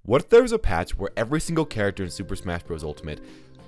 What if there was a patch where every single character in Super Smash Bros. Ultimate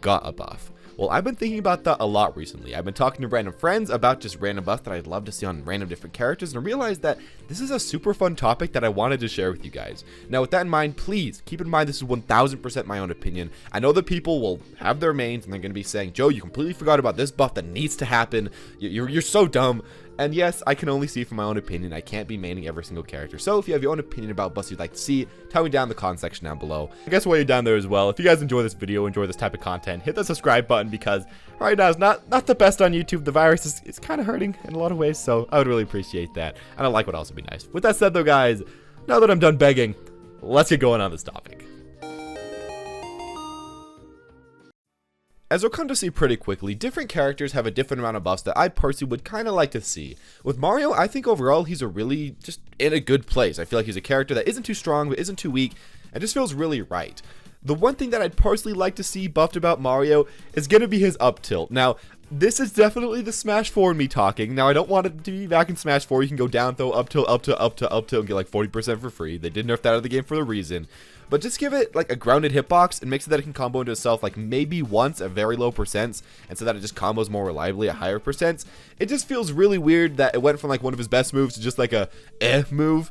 got a buff? Well, I've been thinking about that a lot recently. I've been talking to random friends about just random buffs that I'd love to see on random different characters, and I realized that this is a super fun topic that I wanted to share with you guys. Now, with that in mind, please keep in mind this is 1000% my own opinion. I know that people will have their mains and they're going to be saying, Joe, you completely forgot about this buff that needs to happen. You're so dumb. And yes, I can only see from my own opinion. I can't be maining every single character. So if you have your own opinion about buffs you'd like to see, tell me down in the comment section down below. I guess while you're down there as well, if you guys enjoy this video, enjoy this type of content, hit the subscribe button because right now it's not the best on YouTube. The virus is kind of hurting in a lot of ways, so I would really appreciate that. And a like would also be nice. With that said though, guys, now that I'm done begging, let's get going on this topic. As we'll come to see pretty quickly, different characters have a different amount of buffs that I personally would kind of like to see. With Mario, I think overall he's a really just in a good place. I feel like he's a character that isn't too strong but isn't too weak and just feels really right. The one thing that I'd personally like to see buffed about Mario is going to be his up tilt. Now, this is definitely the Smash 4 in me talking. Now, I don't want it to be back in Smash 4. You can go down throw, up tilt, up tilt, up tilt, up tilt, and get like 40% for free. They did nerf that out of the game for a reason. But just give it like a grounded hitbox and makes it that it can combo into itself like maybe once at very low percents, and so that it just combos more reliably at higher percents. It just feels really weird that it went from like one of his best moves to just like a move.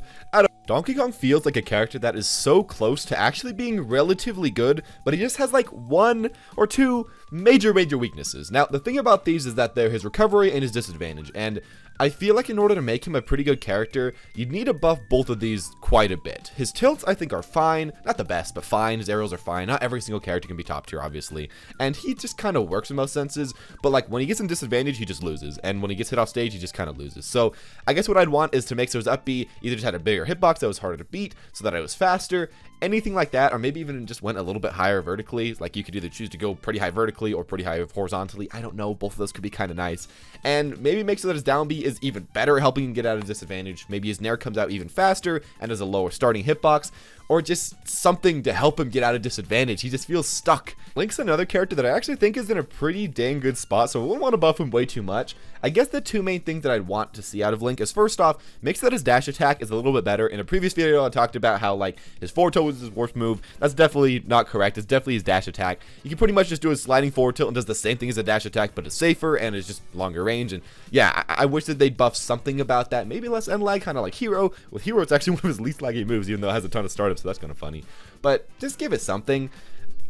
Donkey Kong feels like a character that is so close to actually being relatively good, but he just has like one or two major weaknesses. Now, the thing about these is that they're his recovery and his disadvantage, and I feel like in order to make him a pretty good character, you'd need to buff both of these quite a bit. His tilts, I think, are fine. Not the best, but fine. His aerials are fine. Not every single character can be top tier, obviously. And he just kind of works in most senses, but like when he gets in disadvantage, he just loses. And when he gets hit off stage, he just kind of loses. So I guess what I'd want is to make so his up B either just had a bigger hitbox that was harder to beat, so that it was faster, anything like that, or maybe even just went a little bit higher vertically. Like you could either choose to go pretty high vertically or pretty high horizontally. I don't know. Both of those could be kind of nice. And maybe make so that his down B is even better, helping him get out of disadvantage. Maybe his nair comes out even faster and has a lower starting hitbox, or just something to help him get out of disadvantage. He just feels stuck. Link's another character that I actually think is in a pretty dang good spot, so I wouldn't want to buff him way too much. I guess the two main things that I'd want to see out of Link is, first off, make so that his dash attack is a little bit better. In a previous video, I talked about how like his forward tilt was his worst move. That's definitely not correct. It's definitely his dash attack. You can pretty much just do a sliding forward tilt and does the same thing as a dash attack, but it's safer and it's just longer range. And yeah, I wish that they'd buff something about that. Maybe less end lag, kind of like Hero. With Hero, it's actually one of his least laggy moves, even though it has a ton of startups, so that's kind of funny. But just give it something.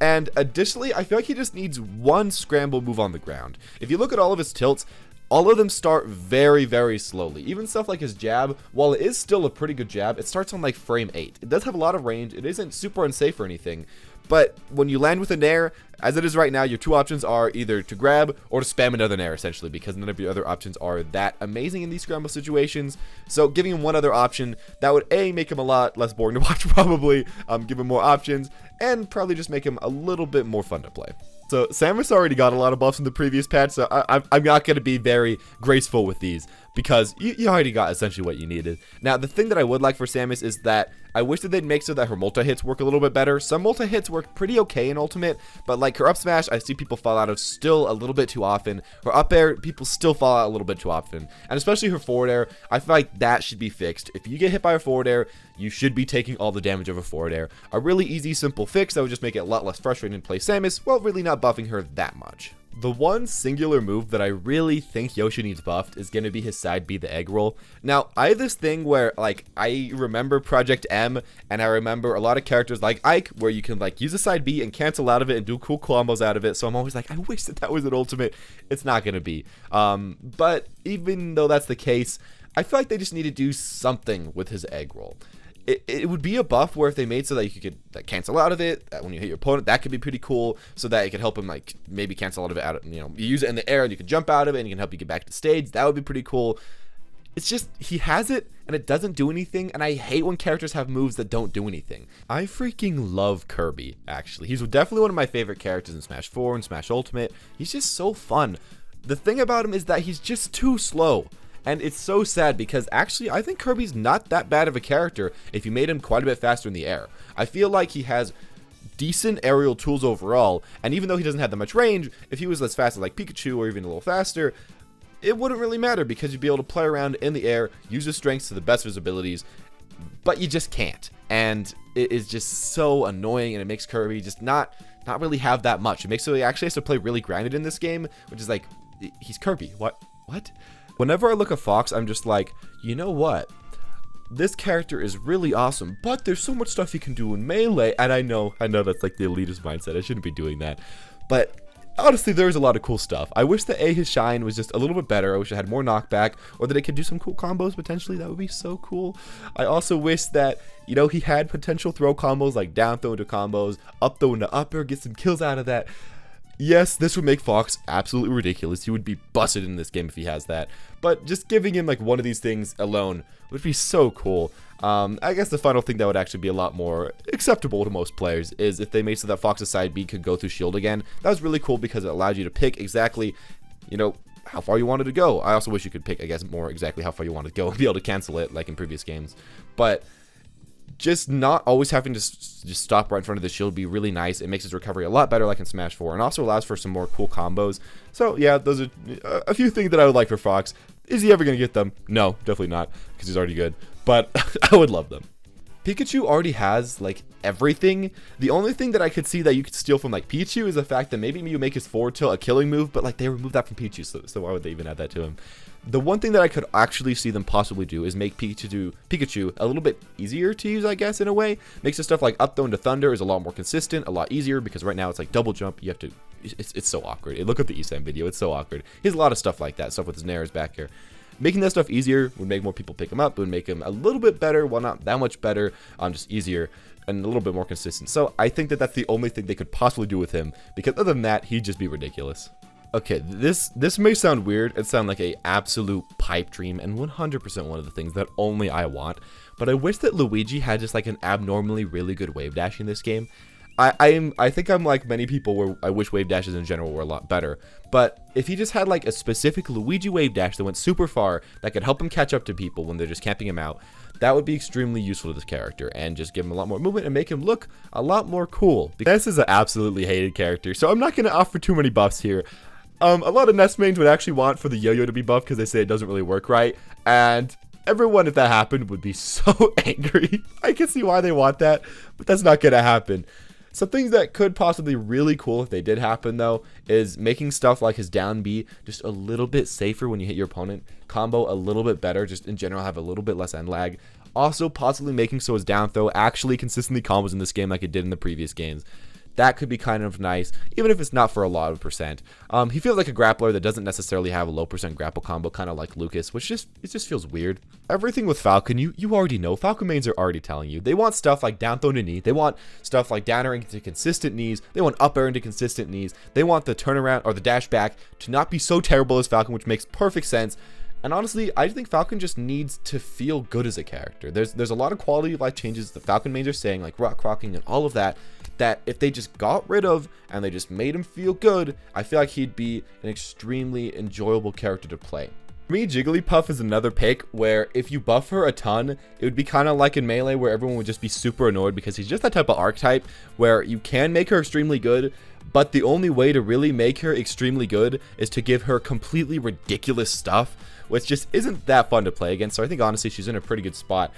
And additionally, I feel like he just needs one scramble move on the ground. If you look at all of his tilts, all of them start very slowly. Even stuff like his jab, while it is still a pretty good jab, it starts on like frame 8. It does have a lot of range. It isn't super unsafe or anything. But when you land with a nair, as it is right now, your two options are either to grab or to spam another nair, essentially, because none of your other options are that amazing in these scramble situations. So giving him one other option, that would A, make him a lot less boring to watch, probably, give him more options, and probably just make him a little bit more fun to play. So Samus already got a lot of buffs in the previous patch, so I'm not going to be very graceful with these, because you already got essentially what you needed. Now, the thing that I would like for Samus is that I wish that they'd make so that her multi-hits work a little bit better. Some multi-hits work pretty okay in Ultimate, but like her up smash, I see people fall out of still a little bit too often. Her up air, people still fall out a little bit too often. And especially her forward air, I feel like that should be fixed. If you get hit by a forward air, you should be taking all the damage of a forward air. A really easy, simple fix that would just make it a lot less frustrating to play Samus, while really not buffing her that much. The one singular move that I really think Yoshi needs buffed is going to be his side B, the egg roll. Now, I have this thing where, like, I remember Project M, and I remember a lot of characters like Ike, where you can, like, use a side B and cancel out of it and do cool combos out of it. So I'm always like, I wish that was an Ultimate. It's not going to be. But even though that's the case, I feel like they just need to do something with his egg roll. It would be a buff where if they made so that you could like, cancel out of it, that when you hit your opponent, that could be pretty cool, so that it could help him like maybe cancel out of it, you use it in the air and you can jump out of it and you can help you get back to stage. That would be pretty cool. It's just, he has it and it doesn't do anything, and I hate when characters have moves that don't do anything. I freaking love Kirby, actually. He's definitely one of my favorite characters in Smash 4 and Smash Ultimate. He's just so fun. The thing about him is that he's just too slow. And it's so sad because actually I think Kirby's not that bad of a character if you made him quite a bit faster in the air. I feel like he has decent aerial tools overall, and even though he doesn't have that much range, if he was as fast as like Pikachu or even a little faster, it wouldn't really matter because you'd be able to play around in the air, use his strengths to the best of his abilities, but you just can't. And it is just so annoying, and it makes Kirby just not really have that much. It makes so he actually has to play really grounded in this game, which is like, he's Kirby. What? Whenever I look at Fox, I'm just like, you know what? This character is really awesome, but there's so much stuff he can do in Melee, and I know that's like the elitist mindset. I shouldn't be doing that. But honestly, there's a lot of cool stuff. I wish that his shine was just a little bit better. I wish it had more knockback, or that it could do some cool combos potentially. That would be so cool. I also wish that, you know, he had potential throw combos, like down throw into combos, up throw into upper, get some kills out of that. Yes, this would make Fox absolutely ridiculous. He would be busted in this game if he has that. But just giving him like one of these things alone would be so cool. I guess the final thing that would actually be a lot more acceptable to most players is if they made so that Fox's side B could go through shield again. That was really cool because it allowed you to pick exactly, you know, how far you wanted to go. I also wish you could pick, I guess, more exactly how far you wanted to go and be able to cancel it like in previous games. But just not always having to just stop right in front of the shield would be really nice. It makes his recovery a lot better like in Smash 4, and also allows for some more cool combos. So yeah, those are a few things that I would like for Fox. Is he ever going to get them? No, definitely not, because he's already good. But I would love them. Pikachu already has like everything. The only thing that I could see that you could steal from like Picchu is the fact that maybe you make his forward tilt a killing move, but like they removed that from Picchu, so why would they even add that to him? The one thing that I could actually see them possibly do is make Pikachu a little bit easier to use, I guess, in a way. Makes the stuff like up throw into thunder is a lot more consistent, a lot easier, because right now it's like double jump. You have to, it's so awkward. Look at the Isam video, it's so awkward. He has a lot of stuff like that, stuff with his Nairs back here. Making that stuff easier would make more people pick him up. It would make him a little bit better, well, not that much better, just easier and a little bit more consistent. So I think that that's the only thing they could possibly do with him, because other than that, he'd just be ridiculous. Okay, this may sound weird. It sounds like a absolute pipe dream and 100% one of the things that only I want. But I wish that Luigi had just like an abnormally really good wave dash in this game. I think I'm like many people where I wish wave dashes in general were a lot better. But if he just had like a specific Luigi wave dash that went super far, that could help him catch up to people when they're just camping him out, that would be extremely useful to this character and just give him a lot more movement and make him look a lot more cool. This is an absolutely hated character, so I'm not going to offer too many buffs here. A lot of Nest mains would actually want for the yo-yo to be buffed because they say it doesn't really work right, and everyone, if that happened, would be so angry. I can see why they want that, but that's not going to happen. Some things that could possibly be really cool if they did happen, though, is making stuff like his down B just a little bit safer when you hit your opponent, combo a little bit better, just in general have a little bit less end lag. Also, possibly making so his down throw actually consistently combos in this game like it did in the previous games. That could be kind of nice, even if it's not for a lot of percent. He feels like a grappler that doesn't necessarily have a low percent grapple combo, kind of like Lucas, which it just feels weird. Everything with Falcon, you already know. Falcon mains are already telling you. They want stuff like down throw to knee. They want stuff like down air into consistent knees. They want up air into consistent knees. They want the turnaround or the dash back to not be so terrible as Falcon, which makes perfect sense. And honestly, I think Falcon just needs to feel good as a character. There's a lot of quality of life changes the Falcon mains are saying, like rock rocking and all of that, that if they just got rid of and they just made him feel good, I feel like he'd be an extremely enjoyable character to play. For me, Jigglypuff is another pick where if you buff her a ton, it would be kind of like in Melee where everyone would just be super annoyed because he's just that type of archetype where you can make her extremely good, but the only way to really make her extremely good is to give her completely ridiculous stuff, which just isn't that fun to play against. So I think honestly she's in a pretty good spot.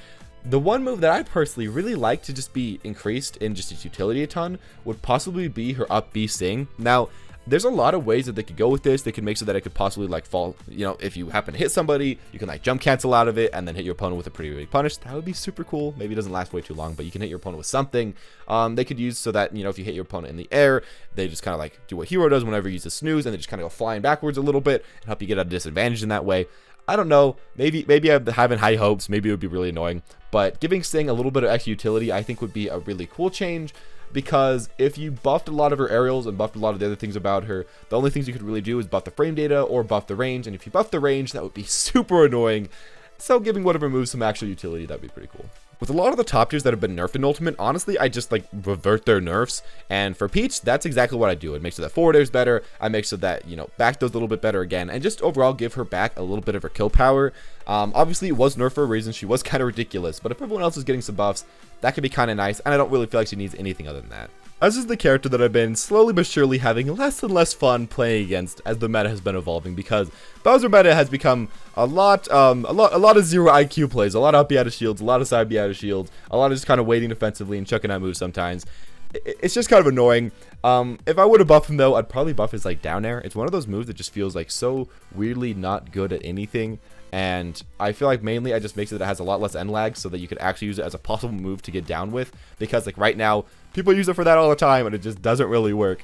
The one move that I personally really like to just be increased in just its utility a ton would possibly be her up B sing. Now, there's a lot of ways that they could go with this. They could make so that it could possibly like fall, you know, if you happen to hit somebody, you can like jump cancel out of it and then hit your opponent with a pretty big punish. That would be super cool. Maybe it doesn't last way too long, but you can hit your opponent with something. They could use so that, you know, if you hit your opponent in the air, they just kind of like do what Hero does whenever he uses snooze, and they just kind of go flying backwards a little bit and help you get at a disadvantage in that way. I don't know, maybe I'm having high hopes, maybe it would be really annoying, but giving Sting a little bit of extra utility I think would be a really cool change, because if you buffed a lot of her aerials and buffed a lot of the other things about her, the only things you could really do is buff the frame data or buff the range, and if you buff the range, that would be super annoying. So giving one of her moves some actual utility, that'd be pretty cool. With a lot of the top tiers that have been nerfed in Ultimate, honestly, I just like revert their nerfs. And for Peach, that's exactly what I do. It makes so that forward air is better. I make so that, you know, back throws a little bit better again. And just overall give her back a little bit of her kill power. Obviously, it was nerfed for a reason. She was kind of ridiculous. But if everyone else is getting some buffs, that could be kind of nice. And I don't really feel like she needs anything other than that. This is the character that I've been slowly but surely having less and less fun playing against as the meta has been evolving, because Bowser meta has become a lot of zero IQ plays, a lot of up B out of shields, a lot of side B out of shields, a lot of just kind of waiting defensively and chucking out moves sometimes. It's just kind of annoying. If I were to buff him though, I'd probably buff his like down air. It's one of those moves that just feels like so weirdly not good at anything. And I feel like mainly I just make sure that it has a lot less end lag so that you could actually use it as a possible move to get down with. Because like right now, people use it for that all the time and it just doesn't really work.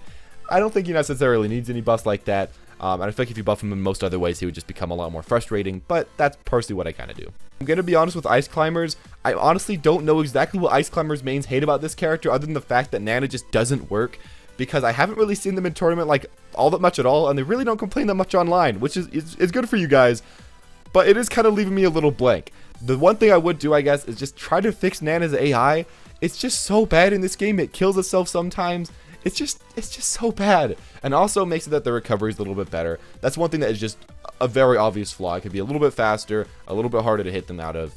I don't think he necessarily needs any buffs like that. And I feel like if you buff him in most other ways, he would just become a lot more frustrating. But that's personally what I kind of do. I'm going to be honest with Ice Climbers. I honestly don't know exactly what Ice Climbers mains hate about this character other than the fact that Nana just doesn't work. Because I haven't really seen them in tournament like all that much at all. And they really don't complain that much online, which is good for you guys. But it is kind of leaving me a little blank. The one thing I would do, I guess, is just try to fix Nana's AI. It's just so bad in this game. It kills itself sometimes. It's just so bad. And also makes it that the recovery is a little bit better. That's one thing that is just a very obvious flaw. It could be a little bit faster, a little bit harder to hit them out of.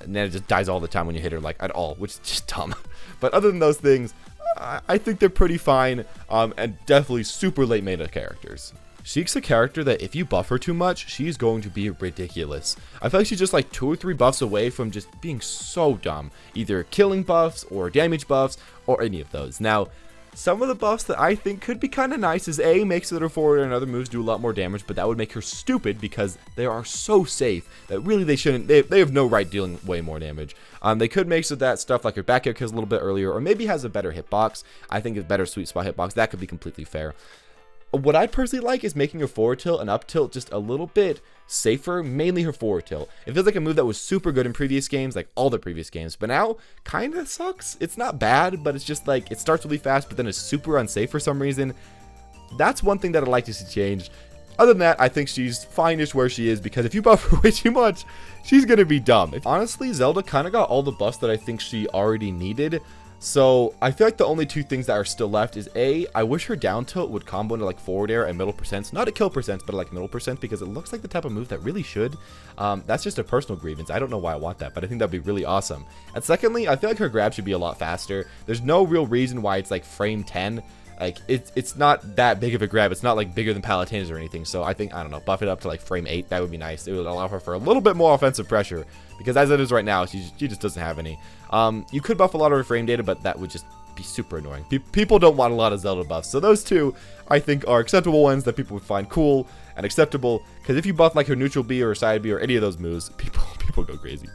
Nana just dies all the time when you hit her, like, at all, which is just dumb. But other than those things, I think they're pretty fine, and definitely super late meta characters. Sheik's a character that if you buff her too much, she's going to be ridiculous. I feel like she's just like 2 or 3 buffs away from just being so dumb. Either killing buffs or damage buffs or any of those. Now, some of the buffs that I think could be kind of nice is A, makes it her forward and other moves do a lot more damage, but that would make her stupid because they are so safe that really they shouldn't, they have no right dealing way more damage. They could make so that stuff like her back air kills a little bit earlier or maybe has a better hitbox. I think a better sweet spot hitbox, that could be completely fair. What I personally like is making her forward tilt and up tilt just a little bit safer, mainly her forward tilt. It feels like a move that was super good in previous games, like all the previous games, but now kind of sucks. It's not bad, but it's just like it starts really fast, but then it's super unsafe for some reason. That's one thing that I'd like to see changed. Other than that, I think she's fine-ish where she is, because if you buff her way too much, she's going to be dumb. Honestly, Zelda kind of got all the buffs that I think she already needed. So I feel like the only 2 things that are still left is A, I wish her down tilt would combo into like forward air and middle percents, not at kill percents, but like middle percent, because it looks like the type of move that really should. That's just a personal grievance. I don't know why I want that, but I think that'd be really awesome. And secondly, I feel like her grab should be a lot faster. There's no real reason why it's like frame 10. Like it's not that big of a grab. It's not like bigger than Palutena's or anything. So I think, I don't know, buff it up to like frame 8. That would be nice. It would allow her for a little bit more offensive pressure, because as it is right now, she just doesn't have any. You could buff a lot of her frame data, but that would just be super annoying. People don't want a lot of Zelda buffs. So those 2, I think, are acceptable ones that people would find cool and acceptable. Because if you buff like her neutral B or side B or any of those moves, people go crazy.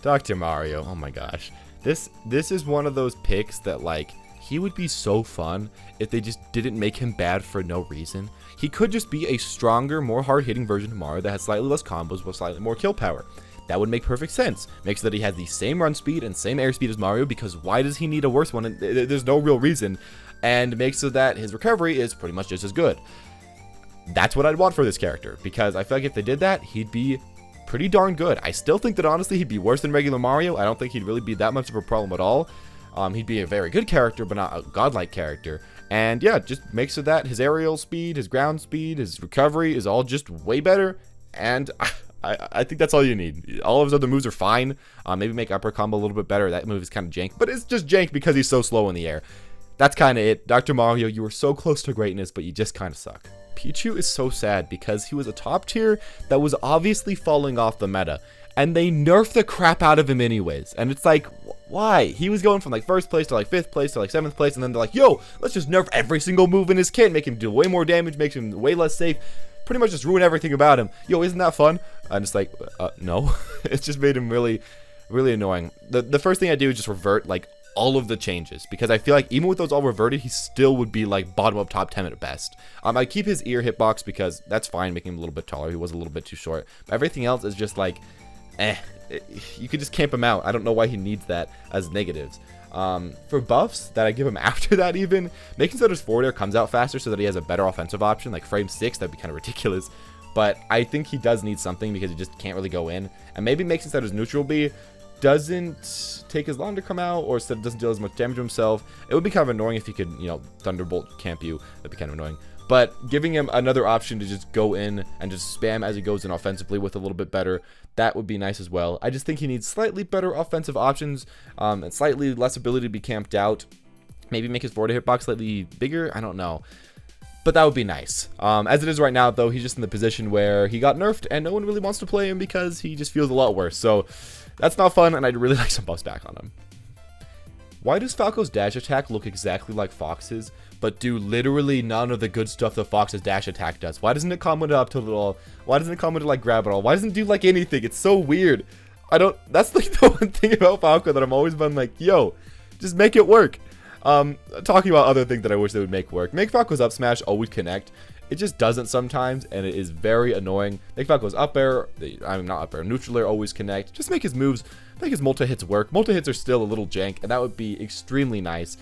Dr. Mario, oh my gosh. This is one of those picks that like, he would be so fun if they just didn't make him bad for no reason. He could just be a stronger, more hard-hitting version of Mario that has slightly less combos with slightly more kill power. That would make perfect sense. Makes so that he has the same run speed and same air speed as Mario, because why does he need a worse one? There's no real reason. And makes so that his recovery is pretty much just as good. That's what I'd want for this character, because I feel like if they did that, he'd be pretty darn good. I still think that honestly he'd be worse than regular Mario. I don't think he'd really be that much of a problem at all. He'd be a very good character, but not a godlike character. And yeah, just makes so that his aerial speed, his ground speed, his recovery is all just way better. And I think that's all you need. All of his other moves are fine. Maybe make upper combo a little bit better. That move is kind of jank, but it's just jank because he's so slow in the air. That's kind of it. Dr. Mario, you were so close to greatness, but you just kind of suck. Pichu is so sad because he was a top tier that was obviously falling off the meta. And they nerfed the crap out of him anyways. And it's like, why? He was going from like 1st place to like 5th place to like 7th place. And then they're like, yo, let's just nerf every single move in his kit. Make him do way more damage. Make him way less safe. Pretty much just ruin everything about him. Yo, isn't that fun? I'm just like, no. It's just made him really, really annoying. The first thing I do is just revert like all of the changes. Because I feel like even with those all reverted, he still would be like bottom of top 10 at best. I keep his ear hitbox because that's fine. Making him a little bit taller. He was a little bit too short. But everything else is just like, you could just camp him out. I don't know why he needs that as negatives. For buffs that I give him after that, even making so that his forward air comes out faster so that he has a better offensive option, like frame 6, that'd be kind of ridiculous. But I think he does need something because he just can't really go in. And maybe making so that his neutral B doesn't take as long to come out, or doesn't deal as much damage to himself. It would be kind of annoying if he could, you know, Thunderbolt camp you. That'd be kind of annoying. But giving him another option to just go in and just spam as he goes in offensively with a little bit better, that would be nice as well. I just think he needs slightly better offensive options and slightly less ability to be camped out. Maybe make his forward hitbox slightly bigger. I don't know. But that would be nice. As it is right now, though, he's just in the position where he got nerfed and no one really wants to play him because he just feels a lot worse. So that's not fun, and I'd really like some buffs back on him. Why does Falco's dash attack look exactly like Fox's, but do literally none of the good stuff that Fox's dash attack does? Why doesn't it come with up tilt at all? Why doesn't it come with like grab at all? Why doesn't it do like anything? It's so weird. That's like the one thing about Falco that I'm always been like, yo, just make it work. Talking about other things that I wish they would make work. Make Falco's up smash always connect. It just doesn't sometimes, and it is very annoying. Make Falco's up air, not up air, neutral air always connect. Just make his moves, make his multi-hits work. Multi-hits are still a little jank, and that would be extremely nice.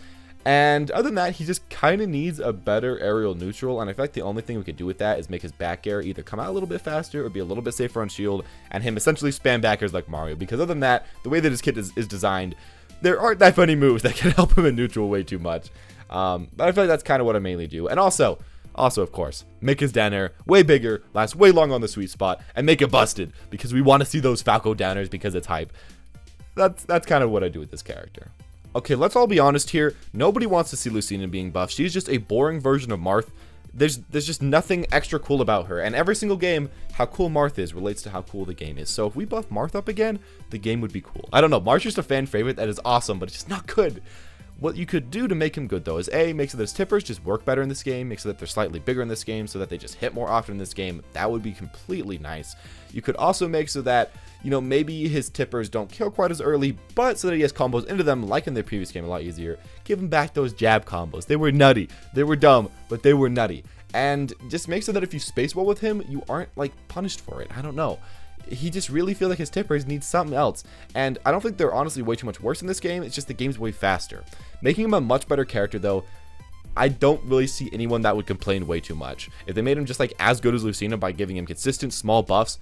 And other than that, he just kind of needs a better aerial neutral, and I feel like the only thing we could do with that is make his back air either come out a little bit faster or be a little bit safer on shield, and him essentially spam back airs like Mario. Because other than that, the way that his kit is designed, there aren't that many moves that can help him in neutral way too much. But I feel like that's kind of what I mainly do. And also, of course, make his down air way bigger, last way longer on the sweet spot, and make it busted, because we want to see those Falco downers because it's hype. That's kind of what I do with this character. Okay, let's all be honest here. Nobody wants to see Lucien being buffed. She's just a boring version of Marth. There's just nothing extra cool about her. And every single game, how cool Marth is relates to how cool the game is. So if we buff Marth up again, the game would be cool. I don't know. Marth's just a fan favorite that is awesome, but it's just not good. What you could do to make him good, though, is A, make so that his tippers just work better in this game, make so that they're slightly bigger in this game, so that they just hit more often in this game. That would be completely nice. You could also make so that, you know, maybe his tippers don't kill quite as early, but so that he has combos into them, like in the previous game, a lot easier. Give him back those jab combos. They were nutty. They were dumb, but they were nutty. And just make so that if you space well with him, you aren't, like, punished for it. I don't know. He just really feels like his tippers need something else. And I don't think they're honestly way too much worse in this game. It's just the game's way faster. Making him a much better character, though, I don't really see anyone that would complain way too much. If they made him just, like, as good as Lucina by giving him consistent small buffs,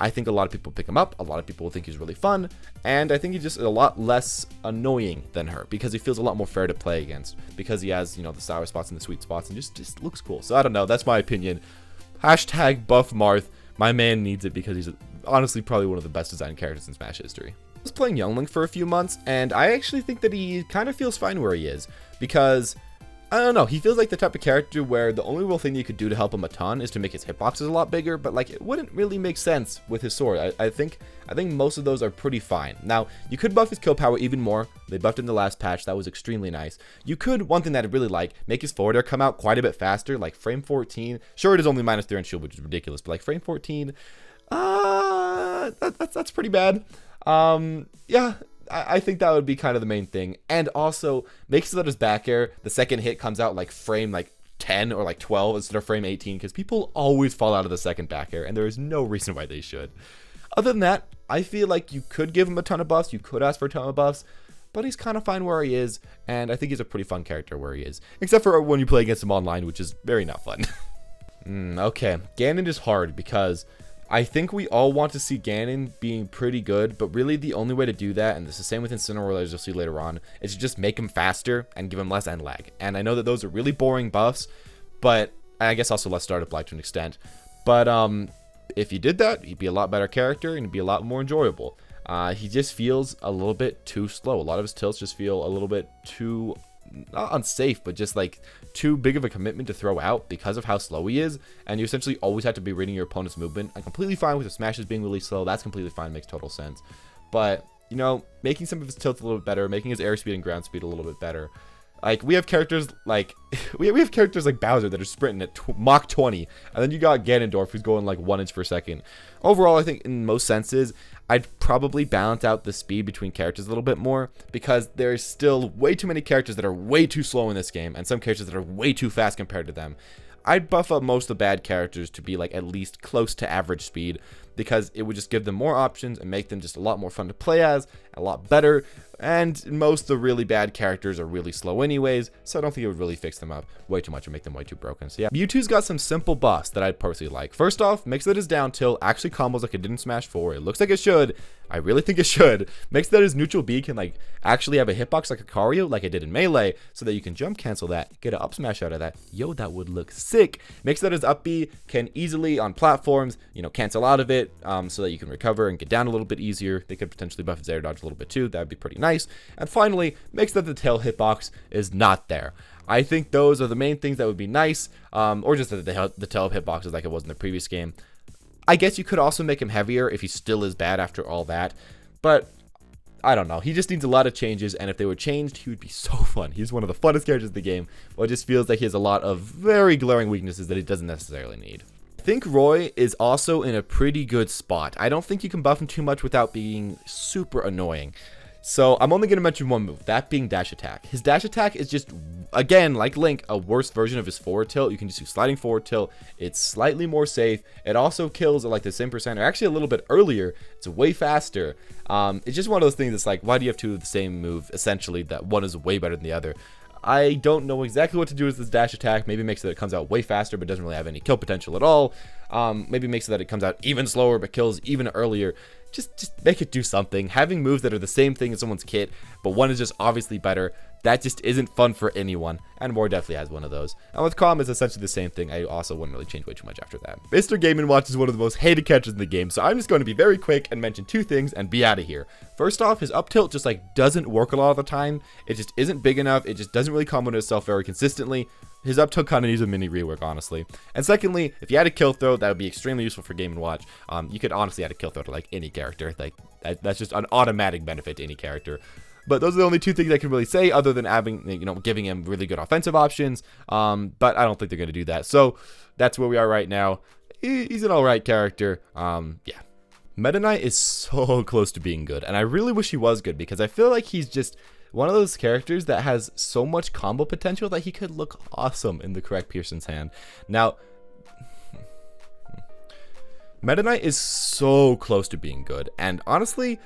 I think a lot of people pick him up. A lot of people will think he's really fun. And I think he's just a lot less annoying than her because he feels a lot more fair to play against. Because he has, you know, the sour spots and the sweet spots and just looks cool. So I don't know. That's my opinion. Hashtag buff Marth. My man needs it because he's honestly probably one of the best designed characters in Smash history. I was playing Young Link for a few months, and I actually think that he kind of feels fine where he is. Because, I don't know, he feels like the type of character where the only real thing you could do to help him a ton is to make his hitboxes a lot bigger, but like it wouldn't really make sense with his sword. I think most of those are pretty fine. Now, you could buff his kill power even more. They buffed it in the last patch. That was extremely nice. You could, one thing that I really like, make his forward air come out quite a bit faster, like frame 14. Sure, it is only -3 on shield, which is ridiculous, but like frame 14, that's pretty bad. Yeah, I think that would be kind of the main thing. And also, make so that his back air, the second hit comes out like frame like 10 or like 12 instead of frame 18, because people always fall out of the second back air, and there is no reason why they should. Other than that, I feel like you could give him a ton of buffs, you could ask for a ton of buffs, but he's kind of fine where he is, and I think he's a pretty fun character where he is. Except for when you play against him online, which is very not fun. Okay, Ganon is hard because I think we all want to see Ganon being pretty good, but really the only way to do that, and this is the same with Incineroar as you'll see later on, is to just make him faster and give him less end lag. And I know that those are really boring buffs, but I guess also less startup lag to an extent. But if you did that, he'd be a lot better character and he'd be a lot more enjoyable. He just feels a little bit too slow. A lot of his tilts just feel a little bit too, not unsafe, but just like too big of a commitment to throw out because of how slow he is, and you essentially always have to be reading your opponent's movement. I'm completely fine with the smashes being really slow. That's completely fine, makes total sense. But, you know, making some of his tilts a little bit better, making his airspeed and ground speed a little bit better. Like, we have characters like we have characters like Bowser that are sprinting at Mach 20, and then you got Ganondorf who's going like 1 inch per second. Overall, I think in most senses, I'd probably balance out the speed between characters a little bit more, because there's still way too many characters that are way too slow in this game, and some characters that are way too fast compared to them. I'd buff up most of the bad characters to be like at least close to average speed, because it would just give them more options and make them just a lot more fun to play as, a lot better. And most of the really bad characters are really slow anyways, so I don't think it would really fix them up way too much and make them way too broken. So yeah, Mewtwo's got some simple buffs that I'd personally like. First off, makes that his down tilt actually combos like it did in Smash 4. It looks like it should. I really think it should. Makes that his neutral B can like actually have a hitbox like a Lucario, like it did in Melee, so that you can jump cancel that, get an up smash out of that. Yo, that would look sick. Makes that his up B can easily on platforms, you know, cancel out of it, so that you can recover and get down a little bit easier. They could potentially buff his air dodge a little bit too. That would be pretty nice. And finally, make sure that the tail hitbox is not there. I think those are the main things that would be nice, or just that the tail hitbox is like it was in the previous game. I guess you could also make him heavier if he still is bad after all that, but I don't know. He just needs a lot of changes, and if they were changed, he would be so fun. He's one of the funnest characters in the game, but it just feels like he has a lot of very glaring weaknesses that he doesn't necessarily need. I think Roy is also in a pretty good spot. I don't think you can buff him too much without being super annoying. So I'm only going to mention one move, that being dash attack. His dash attack is just, again, like Link, a worse version of his forward tilt. You can just do sliding forward tilt. It's slightly more safe. It also kills at like the same percent, or actually a little bit earlier. It's way faster. It's just one of those things that's like, why do you have two of the same move? Essentially, that one is way better than the other. I don't know exactly what to do with this dash attack. Maybe it makes it that it comes out way faster, but doesn't really have any kill potential at all. Maybe it makes it that it comes out even slower, but kills even earlier. Just make it do something. Having moves that are the same thing as someone's kit, but one is just obviously better, that just isn't fun for anyone, and War definitely has one of those. And with Calm, it's essentially the same thing. I also wouldn't really change way too much after that. Mr. Game & Watch is one of the most hated characters in the game, so I'm just going to be very quick and mention two things and be out of here. First off, his up tilt just like doesn't work a lot of the time. It just isn't big enough. It just doesn't really combo itself very consistently. His up tilt kind of needs a mini rework, honestly. And secondly, if you had a kill throw, that would be extremely useful for Game & Watch. You could honestly add a kill throw to like any character. Like that's just an automatic benefit to any character. But those are the only two things I can really say, other than having, giving him really good offensive options. But I don't think they're going to do that. So that's where we are right now. He's an alright character. Yeah. Meta Knight is so close to being good. And I really wish he was good, because I feel like he's just one of those characters that has so much combo potential that he could look awesome in the correct Pearson's hand. Now, Meta Knight is so close to being good. And honestly,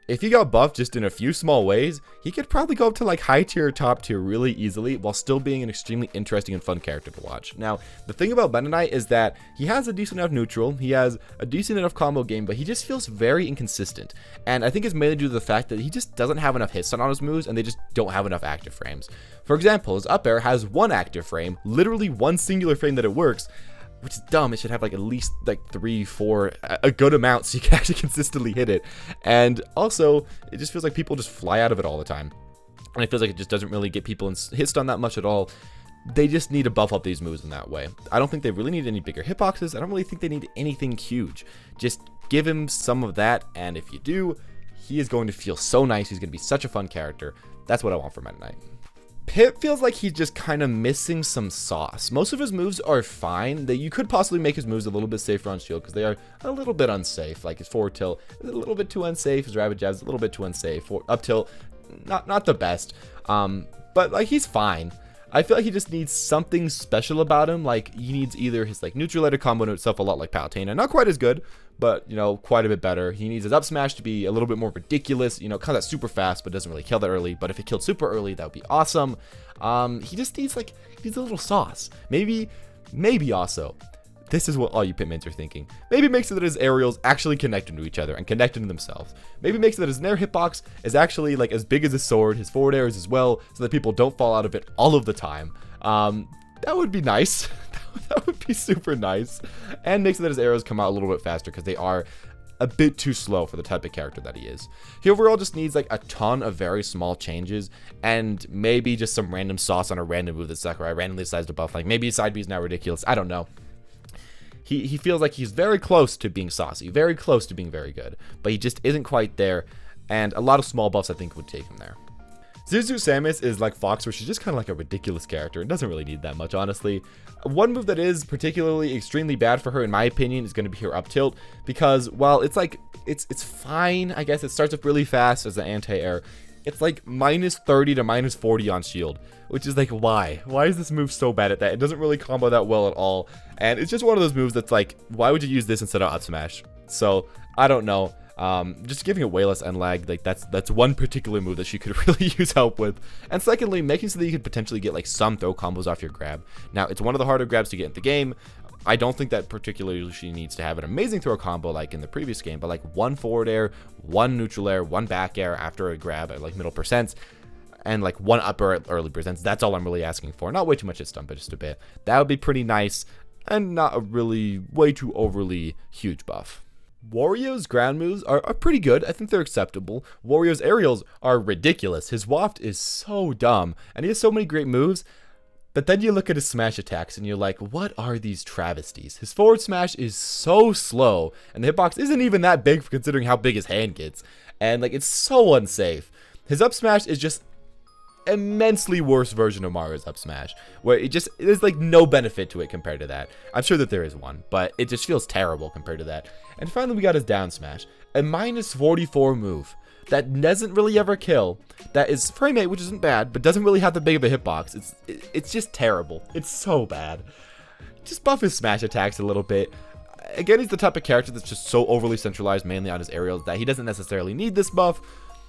if he got buffed just in a few small ways, he could probably go up to like high tier, top tier really easily, while still being an extremely interesting and fun character to watch. Now, the thing about Meta Knight is that he has a decent enough neutral, he has a decent enough combo game, but he just feels very inconsistent. And I think it's mainly due to the fact that he just doesn't have enough hit stun on his moves, and they just don't have enough active frames. For example, his up air has one active frame, literally one singular frame that it works, which is dumb. It should have like at least like 3, 4, a good amount, so you can actually consistently hit it. And also, it just feels like people just fly out of it all the time, and it feels like it just doesn't really get people in hit stun that much at all. They just need to buff up these moves in that way. I don't think they really need any bigger hitboxes. I don't really think they need anything huge. Just give him some of that, and if you do, he is going to feel so nice. He's going to be such a fun character. That's what I want for Meta Knight. Pip feels like he's just kind of missing some sauce. Most of his moves are fine. You could possibly make his moves a little bit safer on shield, because they are a little bit unsafe. Like his forward tilt is a little bit too unsafe. His rabbit jab is a little bit too unsafe. Up tilt, not the best. But like he's fine. I feel like he just needs something special about him. Like he needs either his like neutral letter combo to itself a lot like Palutena, not quite as good, but quite a bit better. He needs his up smash to be a little bit more ridiculous. Comes out super fast, but doesn't really kill that early. But if it killed super early, that would be awesome. He just needs a little sauce. Maybe also, this is what all you Pitmans are thinking. Maybe it makes it that his aerials actually connect to each other and connect to themselves. Maybe it makes it that his nair hitbox is actually like as big as his sword, his forward air is as well, so that people don't fall out of it all of the time. That would be nice. That would be super nice. And makes it that his arrows come out a little bit faster, because they are a bit too slow for the type of character that he is. He overall just needs like a ton of very small changes, and maybe just some random sauce on a random move that's Sakurai randomly decides to buff. Like maybe his side B is now ridiculous. I don't know. He feels like he's very close to being saucy, very close to being very good, but he just isn't quite there, and a lot of small buffs I think would take him there. Zuzu Samus is like Fox, where she's just kind of like a ridiculous character and doesn't really need that much, honestly. One move that is particularly extremely bad for her, in my opinion, is going to be her up tilt, because while it's like, it's fine, I guess. It starts up really fast as an anti-air. It's like minus 30 to minus 40 on shield, which is like, why? Why is this move so bad at that? It doesn't really combo that well at all, and it's just one of those moves that's like, why would you use this instead of up smash? So, I don't know. Just giving it way less end lag, like that's one particular move that she could really use help with. And secondly, making so that you could potentially get like some throw combos off your grab. Now, it's one of the harder grabs to get in the game. I don't think that particularly she needs to have an amazing throw combo like in the previous game, but like one forward air, one neutral air, one back air after a grab at like middle percents, and like one upper at early percents. That's all I'm really asking for. Not way too much hit stun, but just a bit. That would be pretty nice, and not a really way too overly huge buff. Wario's ground moves are pretty good. I think they're acceptable. Wario's aerials are ridiculous. His waft is so dumb, and he has so many great moves. But then you look at his smash attacks, and you're like, what are these travesties? His forward smash is so slow, and the hitbox isn't even that big considering how big his hand gets. And like, it's so unsafe. His up smash is just immensely worse version of Mario's up smash, where there's like no benefit to it compared to that. I'm sure that there is one, but it just feels terrible compared to that. And finally we got his down smash, a minus 44 move that doesn't really ever kill, that is frame 8, which isn't bad, but doesn't really have that big of a hitbox. It's just terrible. It's so bad. Just buff his smash attacks a little bit. Again, he's the type of character that's just so overly centralized mainly on his aerials that he doesn't necessarily need this buff,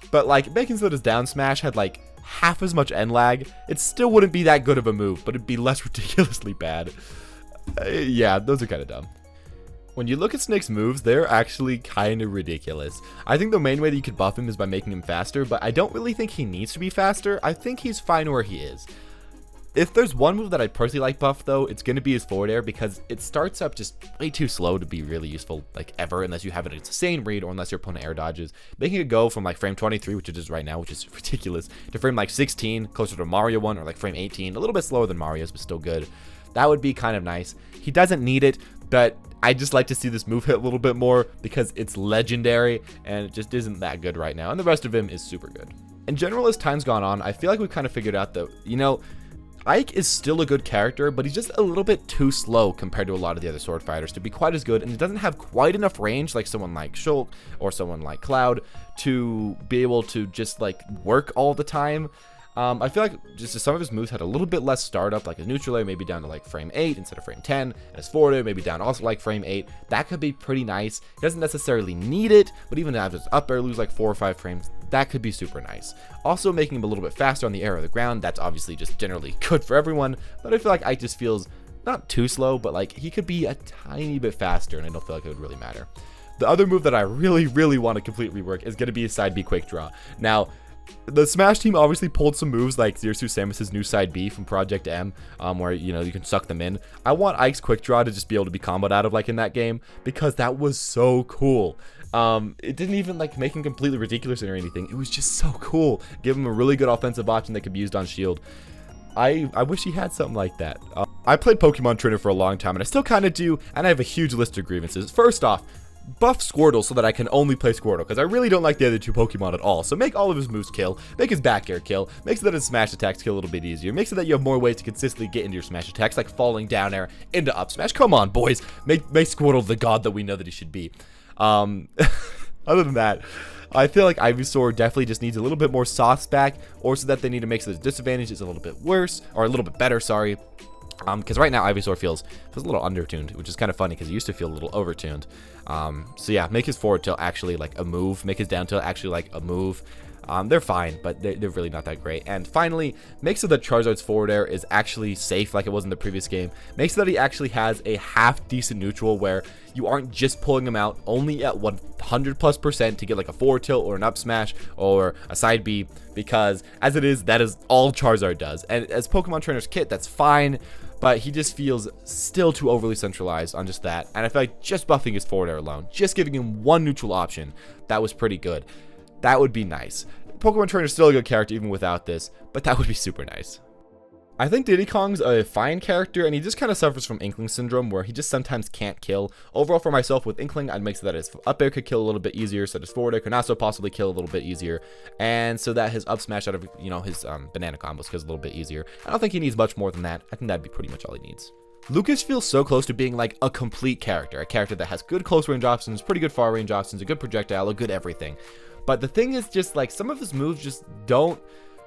but like making so that his down smash had like half as much end lag, it still wouldn't be that good of a move, but it'd be less ridiculously bad. Yeah, those are kind of dumb. When you look at Snake's moves, they're actually kind of ridiculous. I think the main way that you could buff him is by making him faster, but I don't really think he needs to be faster. I think he's fine where he is. If there's one move that I personally like buff though, it's going to be his forward air, because it starts up just way too slow to be really useful like ever, unless you have an insane read or unless your opponent air dodges. Making it go from like frame 23, which it is right now, which is ridiculous, to frame like 16, closer to Mario 1, or like frame 18, a little bit slower than Mario's, but still good. That would be kind of nice. He doesn't need it, but I just like to see this move hit a little bit more because it's legendary and it just isn't that good right now. And the rest of him is super good. In general, as time's gone on, I feel like we've kind of figured out that, you know, Ike is still a good character, but he's just a little bit too slow compared to a lot of the other sword fighters to be quite as good, and he doesn't have quite enough range like someone like JoeK or someone like Cloud to be able to just like work all the time. I feel like just some of his moves had a little bit less startup, like his neutral air maybe down to like frame 8 instead of frame 10, and his forward air maybe down also like frame 8. That could be pretty nice. He doesn't necessarily need it, but even if his up air lose like 4 or 5 frames, that could be super nice. Also making him a little bit faster on the air or the ground, that's obviously just generally good for everyone, but I feel like Ike just feels not too slow, but like he could be a tiny bit faster, and I don't feel like it would really matter. The other move that I really want to complete rework is going to be a side B quick draw. Now, the Smash team obviously pulled some moves like Zuzu Samus' new side B from Project M, where, you know, you can suck them in. I want Ike's quick draw to just be able to be comboed out of like in that game, because that was so cool. It didn't even like make him completely ridiculous or anything. It was just so cool. Give him a really good offensive option that could be used on shield. I wish he had something like that. I played Pokemon Trainer for a long time, and I still kind of do, and I have a huge list of grievances. First off, buff Squirtle so that I can only play Squirtle, because I really don't like the other two Pokemon at all. So make all of his moves kill, make his back air kill, make so that his smash attacks kill a little bit easier, make so that you have more ways to consistently get into your smash attacks, like falling down air into up smash. Come on, boys, make Squirtle the god that we know that he should be. Other than that, I feel like Ivysaur definitely just needs a little bit more sauce back, or so that they need to make so the disadvantage is a little bit worse, or a little bit better, sorry. Because right now Ivysaur feels a little undertuned, which is kind of funny because he used to feel a little overtuned. So yeah, make his forward tilt actually like a move, make his down tilt actually like a move. They're fine, but they're really not that great. And finally, make so that Charizard's forward air is actually safe like it was in the previous game. Make so that he actually has a half decent neutral where you aren't just pulling him out only at 100+% to get like a forward tilt or an up smash or a side B, because as it is, that is all Charizard does. And as Pokemon Trainer's Kit, that's fine, but he just feels still too overly centralized on just that. And I feel like just buffing his forward air alone, just giving him one neutral option, that was pretty good. That would be nice. Pokemon Trainer is still a good character even without this, but that would be super nice. I think Diddy Kong's a fine character, and he just kind of suffers from Inkling syndrome, where he just sometimes can't kill. Overall, for myself, with Inkling, I'd make so that his up air could kill a little bit easier, so that his forward air could also possibly kill a little bit easier, and so that his up smash out of, you know, his banana combos kills a little bit easier. I don't think he needs much more than that. I think that'd be pretty much all he needs. Lucas feels so close to being like a complete character, a character that has good close range options, pretty good far range options, a good projectile, a good everything. But the thing is just like some of his moves just don't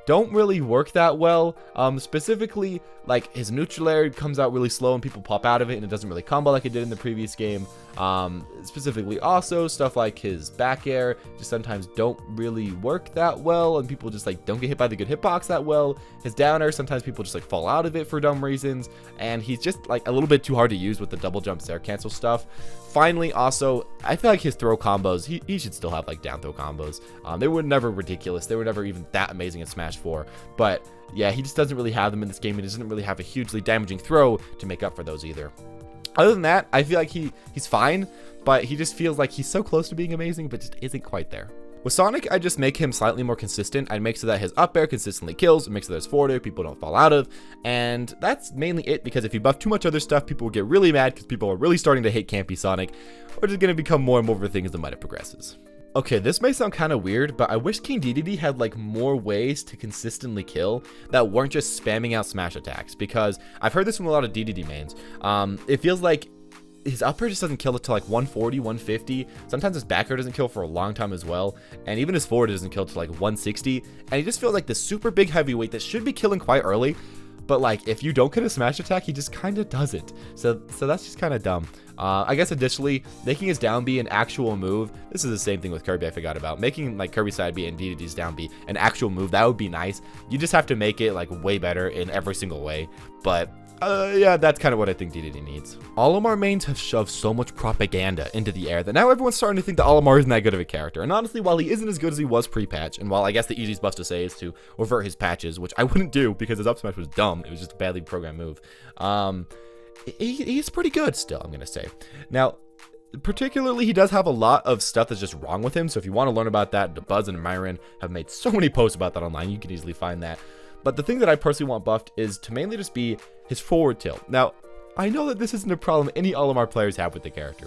really work that well. Specifically, like his neutral air comes out really slow and people pop out of it, and it doesn't really combo like it did in the previous game. Specifically also stuff like his back air just sometimes don't really work that well, and people just like don't get hit by the good hitbox that well. His down air, sometimes people just like fall out of it for dumb reasons, and he's just like a little bit too hard to use with the double jump air cancel stuff. Finally, also, I feel like his throw combos, he should still have like down throw combos. They were never ridiculous. They were never even that amazing in Smash 4. But yeah, he just doesn't really have them in this game. He doesn't really have a hugely damaging throw to make up for those either. Other than that, I feel like he's fine, but he just feels like he's so close to being amazing, but just isn't quite there. With Sonic, I just make him slightly more consistent. I'd make so that his up air consistently kills, and make so that his forward air people don't fall out of, and that's mainly it, because if you buff too much other stuff, people will get really mad because people are really starting to hate campy Sonic, which is going to become more and more of a thing as the meta progresses. Okay, this may sound kind of weird, but I wish King Dedede had like more ways to consistently kill that weren't just spamming out smash attacks, because I've heard this from a lot of Dedede mains. It feels like his up air just doesn't kill until like 140, 150. Sometimes his back air doesn't kill for a long time as well. And even his forward doesn't kill till like 160. And he just feels like the super big heavyweight that should be killing quite early. But like if you don't get a smash attack, he just kind of doesn't. So that's just kind of dumb. I guess additionally, making his down B an actual move. This is the same thing with Kirby I forgot about. Making like Kirby's side B and Dedede's down B an actual move, that would be nice. You just have to make it like way better in every single way. But yeah, that's kind of what I think Dedede needs. Olimar mains have shoved so much propaganda into the air that now everyone's starting to think that Olimar isn't that good of a character. And honestly, while he isn't as good as he was pre-patch, and while I guess the easiest buff to say is to revert his patches, which I wouldn't do because his up smash was dumb, it was just a badly programmed move, he's pretty good still, I'm going to say. Now, particularly, he does have a lot of stuff that's just wrong with him, so if you want to learn about that, Buzz and Myron have made so many posts about that online, you can easily find that. But the thing that I personally want buffed is to mainly just be his forward tilt. Now, I know that this isn't a problem any Olimar players have with the character,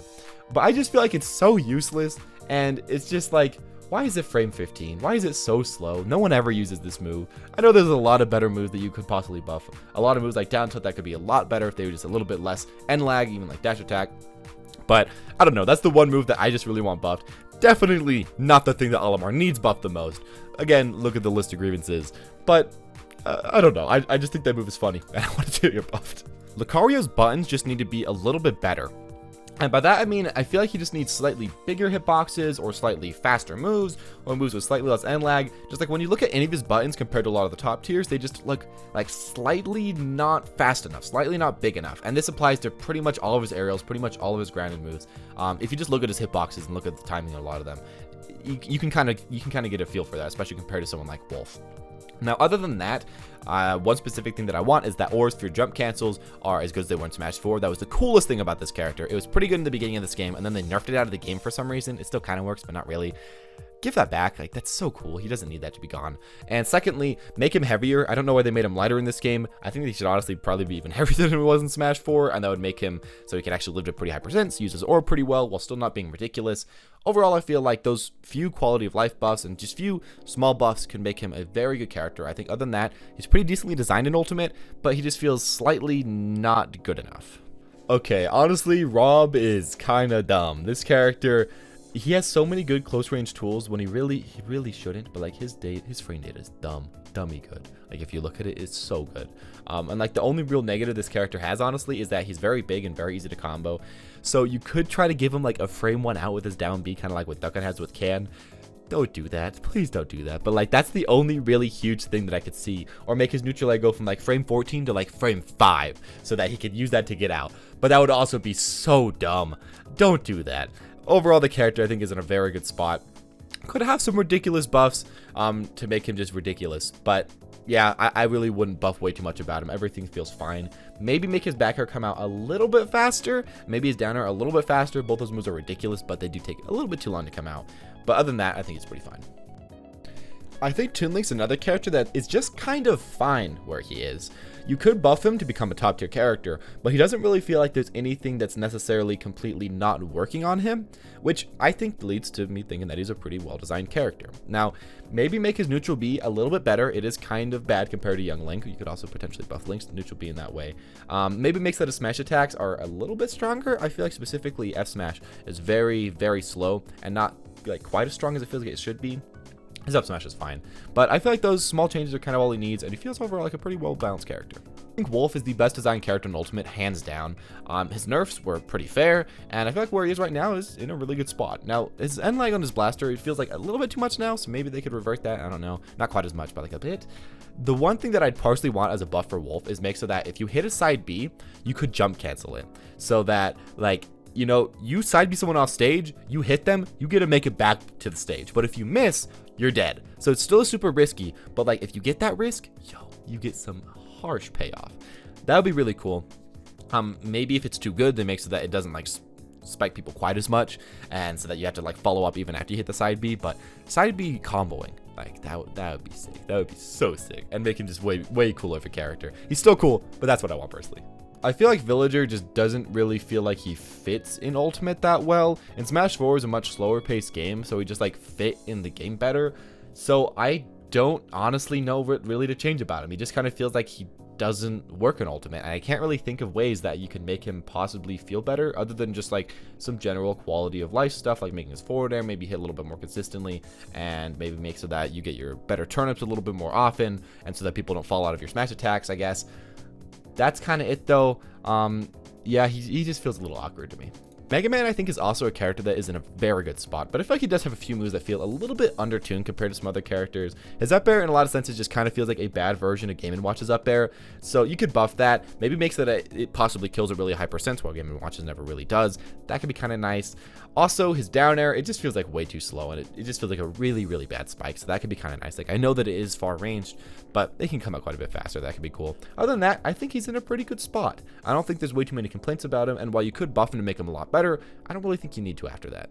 but I just feel like it's so useless, and it's just like, why is it frame 15? Why is it so slow? No one ever uses this move. I know there's a lot of better moves that you could possibly buff. A lot of moves like down tilt that could be a lot better if they were just a little bit less end lag, even like dash attack. But I don't know, that's the one move that I just really want buffed. Definitely not the thing that Olimar needs buffed the most. Again, look at the list of grievances, but I don't know. I just think that move is funny, and I want to get buffed. Lucario's buttons just need to be a little bit better. And by that, I mean, I feel like he just needs slightly bigger hitboxes, or slightly faster moves, or moves with slightly less end lag. Just like when you look at any of his buttons compared to a lot of the top tiers, they just look like slightly not fast enough, slightly not big enough. And this applies to pretty much all of his aerials, pretty much all of his grounded moves. If you just look at his hitboxes and look at the timing of a lot of them, you can kind of get a feel for that, especially compared to someone like Wolf. Now, other than that, one specific thing that I want is that auras for your jump cancels are as good as they were in Smash 4. That was the coolest thing about this character. It was pretty good in the beginning of this game, and then they nerfed it out of the game for some reason. It still kind of works, but not really. Give that back. Like, that's so cool. He doesn't need that to be gone. And secondly, make him heavier. I don't know why they made him lighter in this game. I think he should honestly probably be even heavier than he was in Smash 4, and that would make him so he can actually live to pretty high percents, use his aura pretty well while still not being ridiculous. Overall, I feel like those few quality of life buffs and just few small buffs can make him a very good character. I think other than that, he's pretty decently designed in Ultimate, but he just feels slightly not good enough. Okay, honestly, Rob is kind of dumb. This character, he has so many good close range tools when he really shouldn't, but like his frame data is dummy good. Like if you look at it, it's so good. And like the only real negative this character has, honestly, is that he's very big and very easy to combo. So you could try to give him like a frame 1 out with his down B, kind of like what Duckett has with Can. Don't do that. Please don't do that. But like that's the only really huge thing that I could see. Or make his neutral leg go from like frame 14 to like frame 5 so that he could use that to get out. But that would also be so dumb. Don't do that. Overall, the character I think is in a very good spot. Could have some ridiculous buffs to make him just ridiculous. But yeah, I really wouldn't buff way too much about him. Everything feels fine. Maybe make his back air come out a little bit faster. Maybe his down air a little bit faster. Both those moves are ridiculous, but they do take a little bit too long to come out. But other than that, I think it's pretty fine. I think Toon Link's another character that is just kind of fine where he is. You could buff him to become a top tier character, but he doesn't really feel like there's anything that's necessarily completely not working on him, which I think leads to me thinking that he's a pretty well designed character. Now, maybe make his neutral B a little bit better. It is kind of bad compared to Young Link. You could also potentially buff Link's neutral B in that way. Maybe make so that his smash attacks are a little bit stronger. I feel like specifically F smash is very, very slow and not like quite as strong as it feels like it should be. His up smash is fine, but I feel like those small changes are kind of all he needs, and he feels overall like a pretty well balanced character. I think Wolf is the best designed character in Ultimate, hands down. His nerfs were pretty fair, and I feel like where he is right now is in a really good spot. Now, his end lag on his blaster, it feels like a little bit too much now, so maybe they could revert that. I don't know, not quite as much, but like a bit. The one thing that I'd personally want as a buff for Wolf is make so that if you hit a side B, you could jump cancel it, so that like, you know, you side B someone off stage, you hit them, you get to make it back to the stage. But if you miss, you're dead. So it's still super risky, but like if you get that risk, yo, you get some harsh payoff. That would be really cool. Maybe if it's too good, they make so that it doesn't like spike people quite as much, and so that you have to like follow up even after you hit the side B. But side B comboing, like that would be sick. That would be so sick, and make him just way cooler of a character. He's still cool, but that's what I want personally. I feel like Villager just doesn't really feel like he fits in Ultimate that well. And Smash 4 is a much slower paced game, so he just like fit in the game better. So I don't honestly know what really to change about him. He just kind of feels like he doesn't work in Ultimate, and I can't really think of ways that you can make him possibly feel better other than just like some general quality of life stuff, like making his forward air maybe hit a little bit more consistently, and maybe make so that you get your better turnips a little bit more often, and so that people don't fall out of your smash attacks, I guess. That's kind of it though. Yeah, he just feels a little awkward to me. Mega Man, I think, is also a character that is in a very good spot, but I feel like he does have a few moves that feel a little bit undertuned compared to some other characters. His up air, in a lot of senses, just kind of feels like a bad version of Game & Watch's up air, so you could buff that. Maybe makes that it possibly kills a really high percent, while Game & Watch's never really does. That could be kind of nice. Also, his down air, it just feels like way too slow, and it just feels like a really bad spike, so that could be kind of nice. Like, I know that it is far ranged, but they can come out quite a bit faster. That could be cool. Other than that, I think he's in a pretty good spot. I don't think there's way too many complaints about him, and while you could buff him to make him a lot better, I don't really think you need to after that.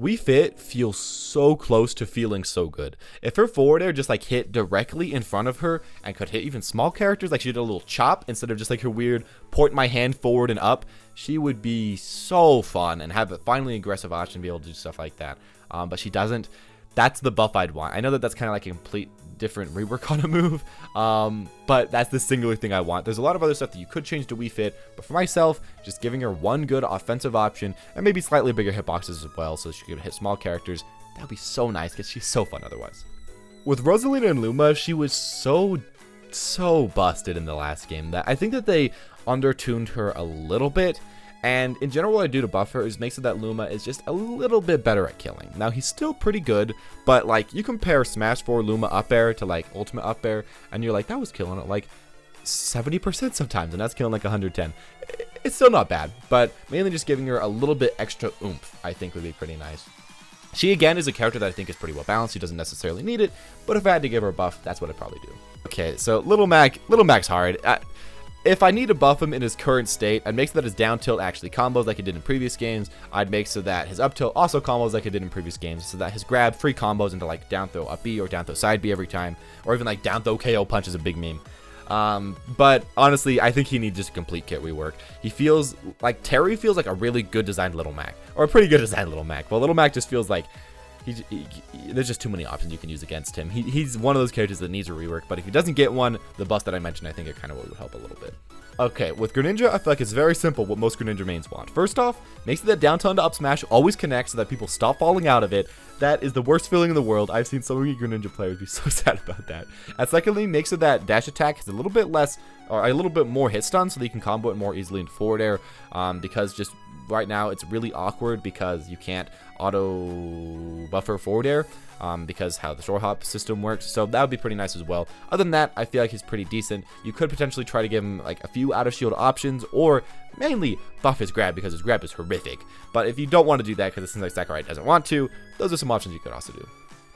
Wii Fit feels so close to feeling so good. If her forward air just like hit directly in front of her and could hit even small characters, like she did a little chop instead of just like her weird point my hand forward and up, she would be so fun and have a finally aggressive option to be able to do stuff like that. But she doesn't. That's the buff I'd want. I know that that's kind of like a complete different rework on a move, but that's the singular thing I want. There's a lot of other stuff that you could change to Wii Fit, but for myself, just giving her one good offensive option and maybe slightly bigger hitboxes as well so she could hit small characters, that would be so nice because she's so fun otherwise. With Rosalina and Luma, she was so busted in the last game that I think that they undertuned her a little bit. And in general, what I do to buff her is make so that Luma is just a little bit better at killing. Now, he's still pretty good, but like you compare Smash 4 Luma up air to like Ultimate up air, and you're like, that was killing it like 70% sometimes, and that's killing like 110. It's still not bad, but mainly just giving her a little bit extra oomph, I think would be pretty nice. She, again, is a character that I think is pretty well balanced. She doesn't necessarily need it, but if I had to give her a buff, that's what I'd probably do. Okay, so Little Mac's hard. If I need to buff him in his current state, I'd make so that his down tilt actually combos like it did in previous games. I'd make so that his up tilt also combos like it did in previous games, so that his grab free combos into like down throw up B or down throw side B every time, or even like down throw KO punch is a big meme. But honestly, I think he needs just a complete kit rework. He feels like Terry feels like a really good designed Little Mac, or a pretty good designed Little Mac. Well, Little Mac just feels like there's just too many options you can use against him. He's one of those characters that needs a rework, but if he doesn't get one, the buff that I mentioned, I think it kind of would help a little bit. Okay, with Greninja, I feel like it's very simple what most Greninja mains want. First off, make sure that down tilt to up smash always connects so that people stop falling out of it. That is the worst feeling in the world. I've seen so many Greninja players be so sad about that. And secondly, make sure that dash attack is a little bit less, or a little bit more hit stun so that you can combo it more easily into forward air, because just right now it's really awkward because you can't auto buffer forward air because how the short hop system works, so that would be pretty nice as well. Other than that, I feel like he's pretty decent. You could potentially try to give him like a few out of shield options, or mainly buff his grab because his grab is horrific. But if you don't want to do that because it seems like Sakurai doesn't want to, those are some options you could also do.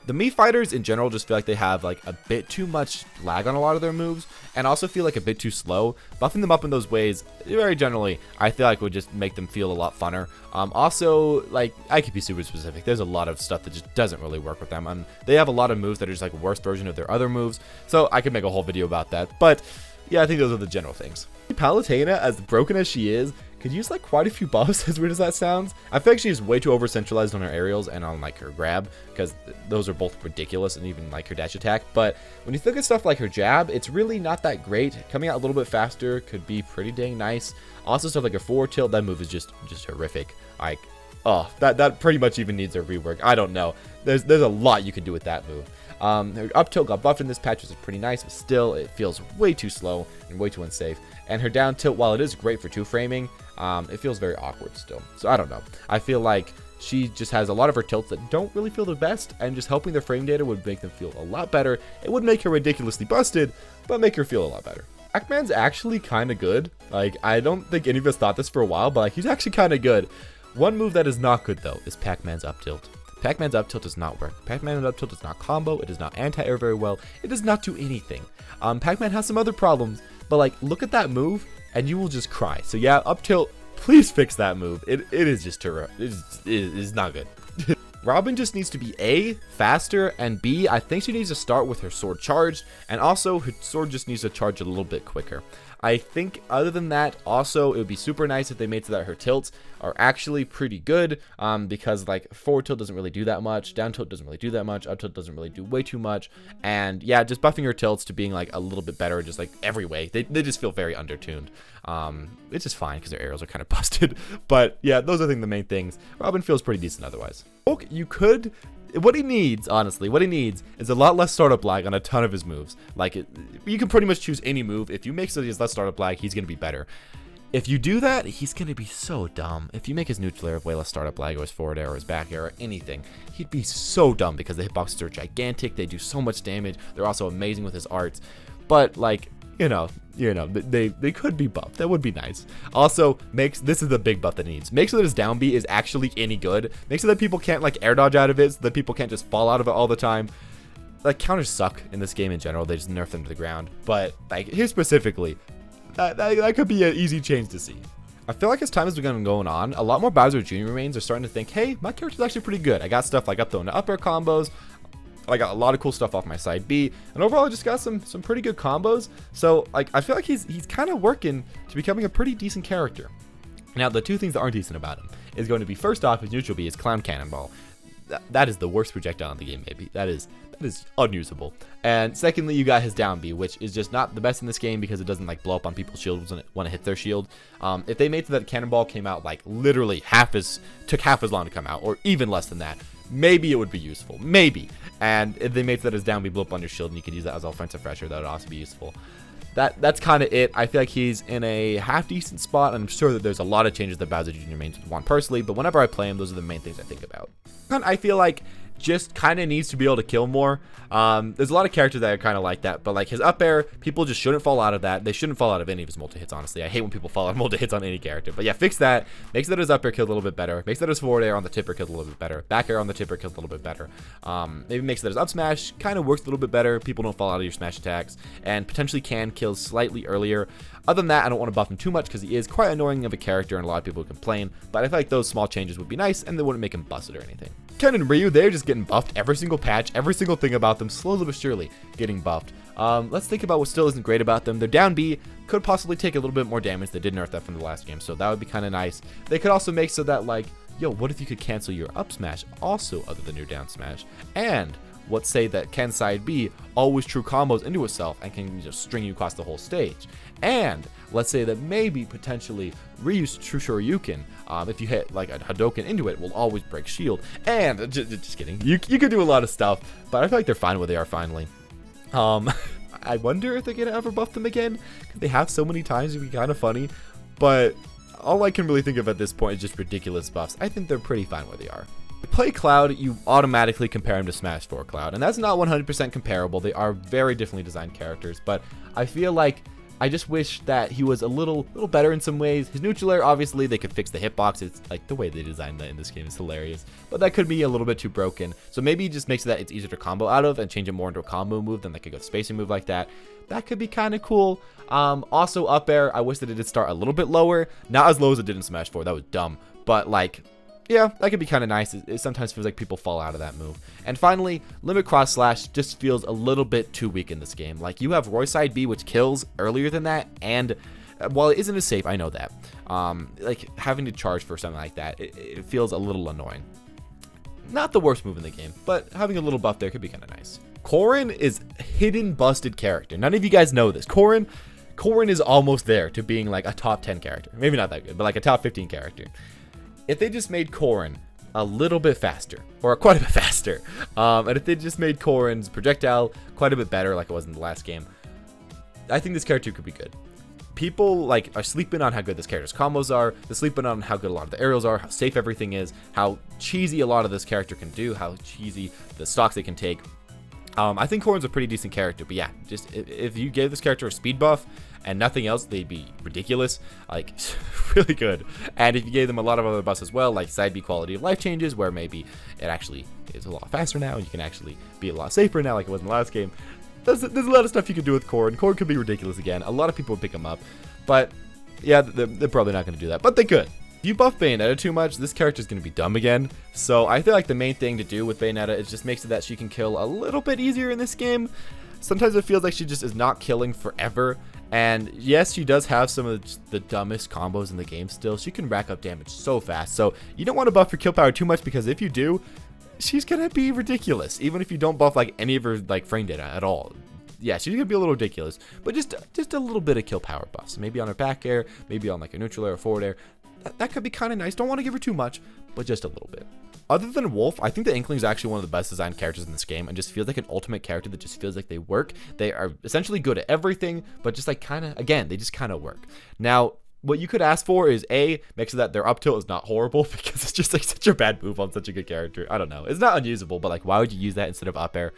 The Mii fighters in general just feel like they have like a bit too much lag on a lot of their moves, and also feel like a bit too slow. Buffing them up in those ways, very generally, I feel like would just make them feel a lot funner. Also, like, I could be super specific. There's a lot of stuff that just doesn't really work with them. They have a lot of moves that are just like a worse version of their other moves, so I could make a whole video about that. But yeah, I think those are the general things. Palutena, as broken as she is, could use like quite a few buffs, as weird as that sounds. I feel like she's way too over centralized on her aerials and on like her grab, because those are both ridiculous, and even like her dash attack. But when you look at stuff like her jab, it's really not that great. Coming out a little bit faster could be pretty dang nice. Also stuff like her forward tilt, that move is just horrific. Like, oh, that pretty much even needs a rework. I don't know. There's a lot you can do with that move. Her up tilt got buffed in this patch, which is pretty nice, but still it feels way too slow and way too unsafe. And her down tilt, while it is great for two framing, it feels very awkward still. So I don't know. I feel like she just has a lot of her tilts that don't really feel the best, and just helping the frame data would make them feel a lot better. It would make her ridiculously busted, but make her feel a lot better. Pac-Man's actually kind of good. Like, I don't think any of us thought this for a while, but like, he's actually kind of good. One move that is not good though is Pac-Man's up tilt. Pac-Man's up tilt does not work. Pac-Man's up tilt does not combo. It does not anti-air very well. It does not do anything. Pac-Man has some other problems, but like, look at that move. and you will just cry. So yeah, up tilt, please fix that move. It is just terrible. It is not good. Robin just needs to be A, faster, and B, I think she needs to start with her sword charged, and also her sword just needs to charge a little bit quicker. I think other than that, also, it would be super nice if they made so that her tilts are actually pretty good, because like forward tilt doesn't really do that much, down tilt doesn't really do that much, up tilt doesn't really do way too much, and yeah, just buffing her tilts to being like a little bit better, just like every way. They just feel very undertuned. It's just fine because their arrows are kind of busted, but yeah, those are the main things. Robin feels pretty decent otherwise. JoeK, you could... What he needs, honestly, what he needs is a lot less startup lag on a ton of his moves. Like, you can pretty much choose any move. If you make so he has less startup lag, he's going to be better. If you do that, he's going to be so dumb. If you make his neutral air have way less startup lag, or his forward air, or his back air, or anything, he'd be so dumb because the hitboxes are gigantic. They do so much damage. They're also amazing with his arts. But, like, you know, they could be buffed. That would be nice. Also, this is the big buff that he needs. Make sure that his down B is actually any good. Make sure that people can't like air dodge out of it, so that people can't just fall out of it all the time. Like, counters suck in this game in general. They just nerf them to the ground. But like here specifically, that could be an easy change to see. I feel like as time has begun going on, a lot more Bowser Jr. mains are starting to think, hey, my character's actually pretty good. I got stuff like up throw into up air combos. I got a lot of cool stuff off my side B, and overall I just got some pretty good combos. So like I feel like he's kind of working to becoming a pretty decent character. Now the two things that aren't decent about him is going to be, first off, his neutral B is Clown Cannonball. That is the worst projectile in the game, maybe. That is unusable. And secondly, you got his down B, which is just not the best in this game because it doesn't like blow up on people's shields when it hits their shield. If they made so that Cannonball came out like literally took half as long to come out, or even less than that, maybe it would be useful. Maybe. And if they made so that his down B blew up on your shield and you could use that as offensive pressure, that would also be useful. That's kind of it. I feel like he's in a half decent spot. I'm sure that there's a lot of changes that Bowser Jr. mains would want personally, but whenever I play him, those are the main things I think about. And I feel like just kind of needs to be able to kill more. There's a lot of characters that are kind of like that, but like his up air, people just shouldn't fall out of that. They shouldn't fall out of any of his multi-hits, honestly. I hate when people fall out of multi-hits on any character, but yeah, fix that. Makes so that his up air kills a little bit better. Makes so that his forward air on the tipper kills a little bit better. Back air on the tipper kills a little bit better. Maybe makes so that his up smash kind of works a little bit better. People don't fall out of your smash attacks, and potentially can kill slightly earlier. Other than that, I don't want to buff him too much because he is quite annoying of a character and a lot of people complain, but I feel like those small changes would be nice and they wouldn't make him busted or anything. Ken and Ryu, they're just getting buffed every single patch, every single thing about them, slowly but surely getting buffed. Let's think about what still isn't great about them. Their down B could possibly take a little bit more damage. They did nerf that from the last game, so that would be kind of nice. They could also make so that like, yo, what if you could cancel your up smash also other than your down smash? And let's say that Ken's side B always true combos into itself and can just string you across the whole stage. And let's say that maybe potentially Ryu's True Shoryuken, if you hit like a Hadoken into it, will always break shield. And just kidding, you could do a lot of stuff, but I feel like they're fine where they are finally. I wonder if they're gonna ever buff them again, because they have so many times. It'd be kind of funny, but all I can really think of at this point is just ridiculous buffs. I think they're pretty fine where they are. Play Cloud, you automatically compare him to Smash 4 Cloud, and that's not 100% comparable. They are very differently designed characters, but I feel like I just wish that he was a little better in some ways. His neutral air, obviously, they could fix the hitbox. It's like the way they designed that in this game is hilarious, but that could be a little bit too broken. So maybe it just makes it that it's easier to combo out of and change it more into a combo move than like a good spacing move like that. That could be kind of cool. Also up air, I wish that it did start a little bit lower, not as low as it did in Smash 4. That was dumb, but like, yeah, that could be kind of nice. It sometimes feels like people fall out of that move. And finally, limit cross slash just feels a little bit too weak in this game. Like, you have Roy side B, which kills earlier than that, and while it isn't as safe, I know that. Like, having to charge for something like that, it feels a little annoying. Not the worst move in the game, but having a little buff there could be kind of nice. Corrin is a hidden busted character. None of you guys know this. Corrin is almost there to being like a top 10 character. Maybe not that good, but like a top 15 character. If they just made Corrin a little bit faster, or quite a bit faster, and if they just made Corrin's projectile quite a bit better like it was in the last game, I think this character could be good. People like are sleeping on how good this character's combos are, they're sleeping on how good a lot of the aerials are, how safe everything is, how cheesy a lot of this character can do, how cheesy the stocks they can take. I think Corrin's a pretty decent character, but yeah, just if you gave this character a speed buff and nothing else, they'd be ridiculous, like really good. And if you gave them a lot of other buffs as well, like side B quality of life changes, where maybe it actually is a lot faster now, and you can actually be a lot safer now, like it was in the last game. There's a lot of stuff you can do with Corrin. Corrin could be ridiculous again. A lot of people would pick him up, but Yeah, they're probably not going to do that, but they could. If you buff Bayonetta too much, this character is going to be dumb again. So I feel like the main thing to do with Bayonetta is just makes it that she can kill a little bit easier in this game. Sometimes it feels like she just is not killing forever. And yes, she does have some of the dumbest combos in the game still. She can rack up damage so fast. So you don't want to buff her kill power too much, because if you do, she's going to be ridiculous. Even if you don't buff like any of her like frame data at all. Yeah, she's going to be a little ridiculous. But just a little bit of kill power buffs. Maybe on her back air, maybe on like a neutral air or forward air. That could be kind of nice. Don't want to give her too much, but just a little bit. Other than Wolf, I think the Inkling is actually one of the best designed characters in this game, and just feels like an ultimate character that just feels like they work. They are essentially good at everything, but just like kind of, again, they just kind of work. Now, what you could ask for is make sure that their up tilt is not horrible, because it's just like such a bad move on such a good character. I don't know. It's not unusable, but like, why would you use that instead of up air?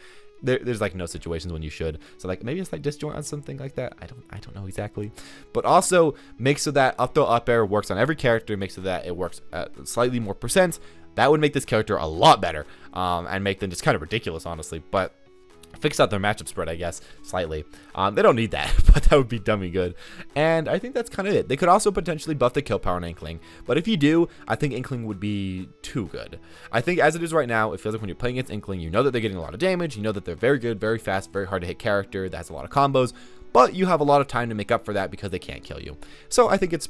There's like no situations when you should. So like maybe it's like disjoint on something like that. I don't know exactly. But also make so that up throw up air works on every character. Make so that it works at slightly more percent. That would make this character a lot better, and make them just kind of ridiculous, honestly. But fix out their matchup spread, I guess, slightly. They don't need that, but that would be dummy good. And I think that's kind of it. They could also potentially buff the kill power on Inkling, but if you do, I think Inkling would be too good. I think as it is right now, it feels like when you're playing against Inkling, you know that they're getting a lot of damage, you know that they're very good, very fast, very hard to hit character that has a lot of combos, but you have a lot of time to make up for that because they can't kill you. So I think it's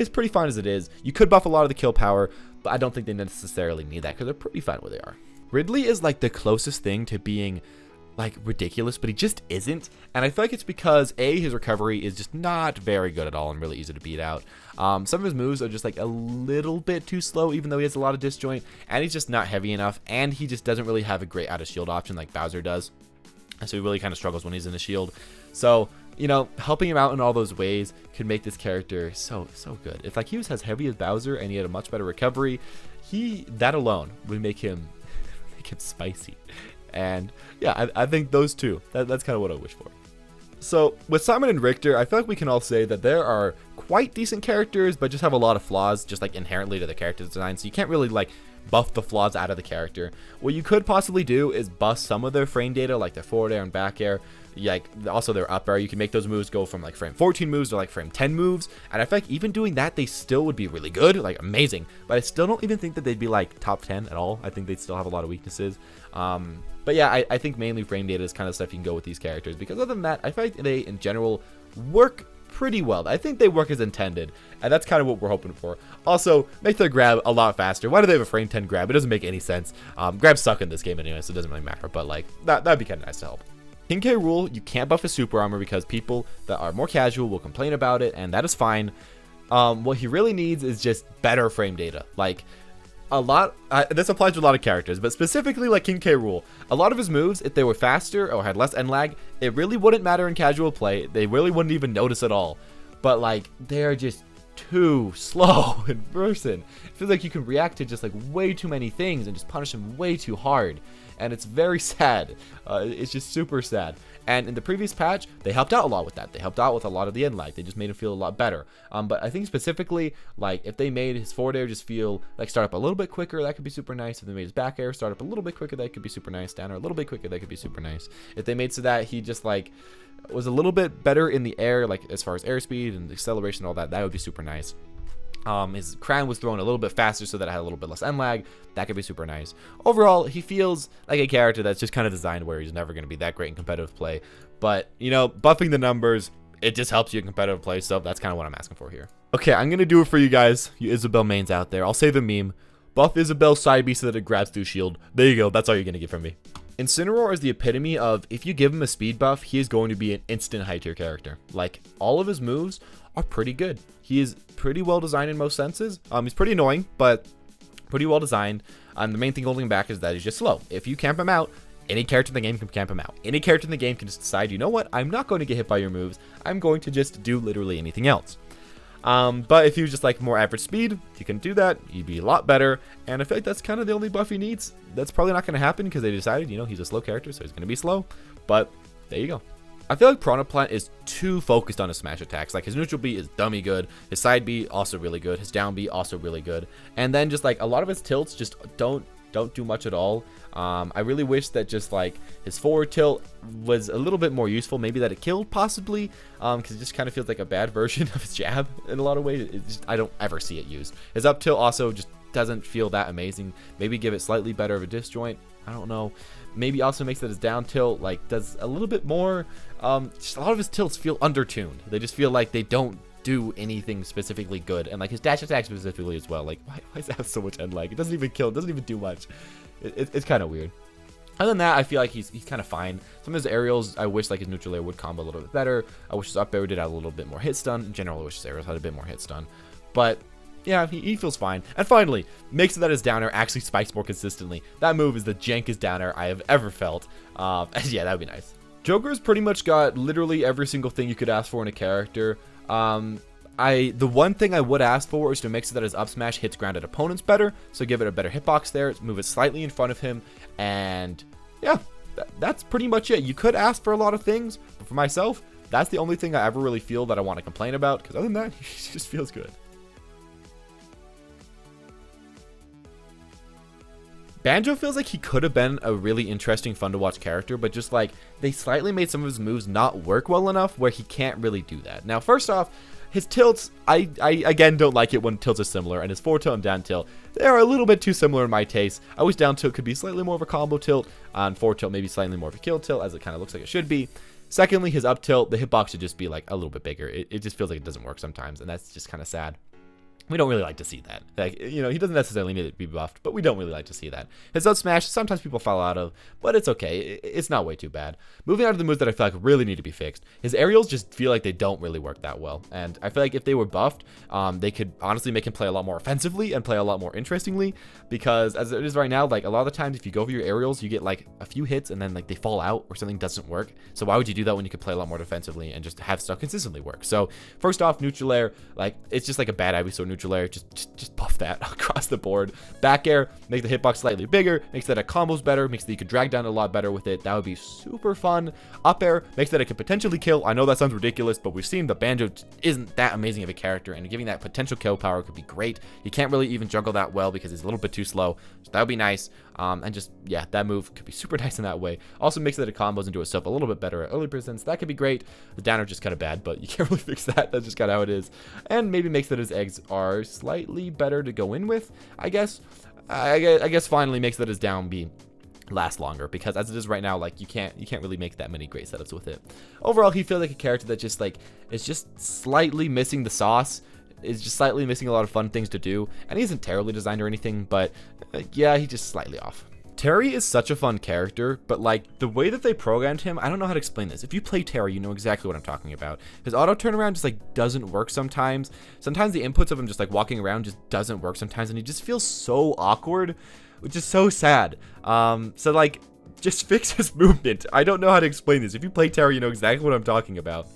pretty fine as it is. You could buff a lot of the kill power, but I don't think they necessarily need that because they're pretty fine where they are. Ridley is like the closest thing to being like ridiculous, but he just isn't. And I feel like it's because his recovery is just not very good at all and really easy to beat out. Some of his moves are just like a little bit too slow, even though he has a lot of disjoint, and he's just not heavy enough, and he just doesn't really have a great out of shield option like Bowser does. And so he really kind of struggles when he's in the shield. So, you know, helping him out in all those ways could make this character so good. If like he was as heavy as Bowser and he had a much better recovery, that alone would make him spicy. And yeah, I think those two, that's kind of what I wish for. So with Simon and Richter, I feel like we can all say that there are quite decent characters, but just have a lot of flaws just like inherently to the character design. So you can't really like buff the flaws out of the character. What you could possibly do is buff some of their frame data, like their forward air and back air, like also their up air. You can make those moves go from like frame 14 moves to like frame 10 moves, and I feel like even doing that, they still would be really good, like amazing. But I still don't even think that they'd be like top 10 at all. I think they'd still have a lot of weaknesses. But yeah, I think mainly frame data is kind of stuff you can go with these characters, because other than that, I feel like they in general work pretty well. I think they work as intended, and that's kind of what we're hoping for. Also, make their grab a lot faster. Why do they have a frame 10 grab? It doesn't make any sense. Grabs suck in this game anyway, so it doesn't really matter, but like that'd be kind of nice to help. King K Rool, you can't buff his super armor because people that are more casual will complain about it, and that is fine. What he really needs is just better frame data. Like this applies to a lot of characters, but specifically like King K Rool, a lot of his moves, if they were faster or had less end lag, it really wouldn't matter in casual play. They really wouldn't even notice at all. But like, they're just too slow in person. It feels like you can react to just like way too many things and just punish them way too hard, and it's very sad. It's just super sad. And in the previous patch, they helped out a lot with that. They helped out with a lot of the end lag. They just made him feel a lot better. But I think specifically, like if they made his forward air just feel like start up a little bit quicker, that could be super nice. If they made his back air start up a little bit quicker, that could be super nice. Down air a little bit quicker, that could be super nice. If they made so that he just like was a little bit better in the air, like as far as airspeed and acceleration and all that, that would be super nice. His crown was thrown a little bit faster so that it had a little bit less end lag. That could be super nice. Overall, he feels like a character that's just kind of designed where he's never going to be that great in competitive play. But, you know, buffing the numbers, it just helps you in competitive play, so that's kind of what I'm asking for here. Okay, I'm going to do it for you guys, you Isabelle mains out there. I'll say the meme. Buff Isabelle's side B so that it grabs through shield. There you go. That's all you're going to get from me. Incineroar is the epitome of, if you give him a speed buff, he is going to be an instant high tier character. Like, all of his moves are pretty good. He is pretty well designed in most senses. He's pretty annoying, but pretty well designed. The main thing holding him back is that he's just slow. If you camp him out, any character in the game can camp him out. Any character in the game can just decide, you know what, I'm not going to get hit by your moves. I'm going to just do literally anything else. But if he was just like more average speed, he couldn't do that. He'd be a lot better. And I feel like that's kind of the only buff he needs. That's probably not going to happen because they decided, you know, he's a slow character, so he's going to be slow. But there you go. I feel like Piranha Plant is too focused on his smash attacks. Like his neutral B is dummy good. His side B also really good. His down B also really good. And then just like a lot of his tilts just don't don't do much at all. I really wish that just like his forward tilt was a little bit more useful, maybe that it killed possibly, because it just kind of feels like a bad version of his jab in a lot of ways. I don't ever see it used. His up tilt also just doesn't feel that amazing. Maybe give it slightly better of a disjoint, I don't know. Maybe also makes that his down tilt like does a little bit more. Just a lot of his tilts feel undertuned. They just feel like they don't do anything specifically good, and like his dash attack specifically as well. Like why does it have so much end lag? It doesn't even kill, it doesn't even do much. It's kind of weird. Other than that, I feel like he's kind of fine. Some of his aerials, I wish like his neutral air would combo a little bit better. I wish his up air did have a little bit more hit stun. In general, I wish his aerials had a bit more hit stun. But yeah, he feels fine. And finally, makes it that his down air actually spikes more consistently. That move is the jankest down air I have ever felt. And yeah, that would be nice. Joker's pretty much got literally every single thing you could ask for in a character. The one thing I would ask for is to make so that his up smash hits grounded opponents better. So give it a better hitbox there, move it slightly in front of him, and yeah, that's pretty much it. You could ask for a lot of things, but for myself, that's the only thing I ever really feel that I want to complain about, because other than that, he just feels good. Banjo feels like he could have been a really interesting, fun to watch character, but just like they slightly made some of his moves not work well enough where he can't really do that. Now, first off, his tilts, I again don't like it when tilts are similar, and his forward tilt and down tilt, they are a little bit too similar in my taste. I wish down tilt could be slightly more of a combo tilt, and forward tilt maybe slightly more of a kill tilt, as it kind of looks like it should be. Secondly, his up tilt, the hitbox should just be like a little bit bigger. It just feels like it doesn't work sometimes, and that's just kind of sad. We don't really like to see that. Like, you know, he doesn't necessarily need it to be buffed, but we don't really like to see that. His up smash, sometimes people fall out of, but it's okay. It's not way too bad. Moving on to the moves that I feel like really need to be fixed. His aerials just feel like they don't really work that well. And I feel like if they were buffed, they could honestly make him play a lot more offensively and play a lot more interestingly. Because as it is right now, like a lot of the times if you go over your aerials, you get like a few hits and then like they fall out or something doesn't work. So why would you do that when you could play a lot more defensively and just have stuff consistently work? So first off, neutral air, like it's just like a bad Ivysaur neutral air. Just buff that across the board. Back air, make the hitbox slightly bigger, makes that a combos better, makes that you could drag down a lot better with it. That would be super fun. Up air, makes that it could potentially kill. I know that sounds ridiculous, but we've seen the Banjo isn't that amazing of a character, and giving that potential kill power could be great. He can't really even juggle that well because he's a little bit too slow, so that would be nice. And just, yeah, that move could be super nice in that way. Also makes that it combos into itself a little bit better at early percents. That could be great. The downer just kind of bad, but you can't really fix that. That's just kind of how it is. And maybe makes that his eggs are slightly better to go in with, I guess. I guess finally makes that his down B last longer, because as it is right now, like you can't really make that many great setups with it. Overall, he feels like a character that just like is just slightly missing the sauce, is just slightly missing a lot of fun things to do, and he isn't terribly designed or anything, but yeah, he's just slightly off. Terry is such a fun character, but like the way that they programmed him, I don't know how to explain this. If you play Terry, you know exactly what I'm talking about. His auto turnaround just like doesn't work sometimes. Sometimes the inputs of him just like walking around just doesn't work sometimes, and he just feels so awkward, which is so sad. So like just fix his movement. I don't know how to explain this. If you play Terry, you know exactly what I'm talking about.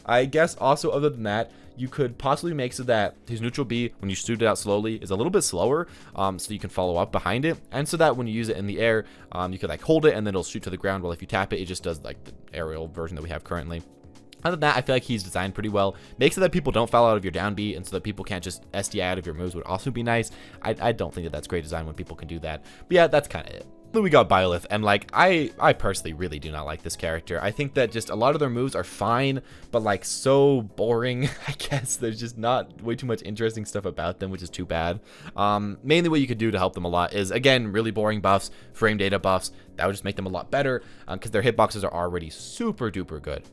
I guess also other than that, you could possibly make so that his neutral B, when you shoot it out slowly, is a little bit slower, so you can follow up behind it, and so that when you use it in the air, you could like hold it and then it'll shoot to the ground, while if you tap it, it just does like the aerial version that we have currently. Other than that, I feel like he's designed pretty well. Makes it that people don't fall out of your down B, and so that people can't just SDI out of your moves would also be nice. I don't think that that's great design when people can do that. But yeah, that's kind of it. Then we got Byleth, and like I personally really do not like this character. I think that just a lot of their moves are fine, but like so boring. I guess there's just not way too much interesting stuff about them, which is too bad. Mainly what you could do to help them a lot is, again, really boring buffs, frame data buffs. That would just make them a lot better, because their hitboxes are already super duper good.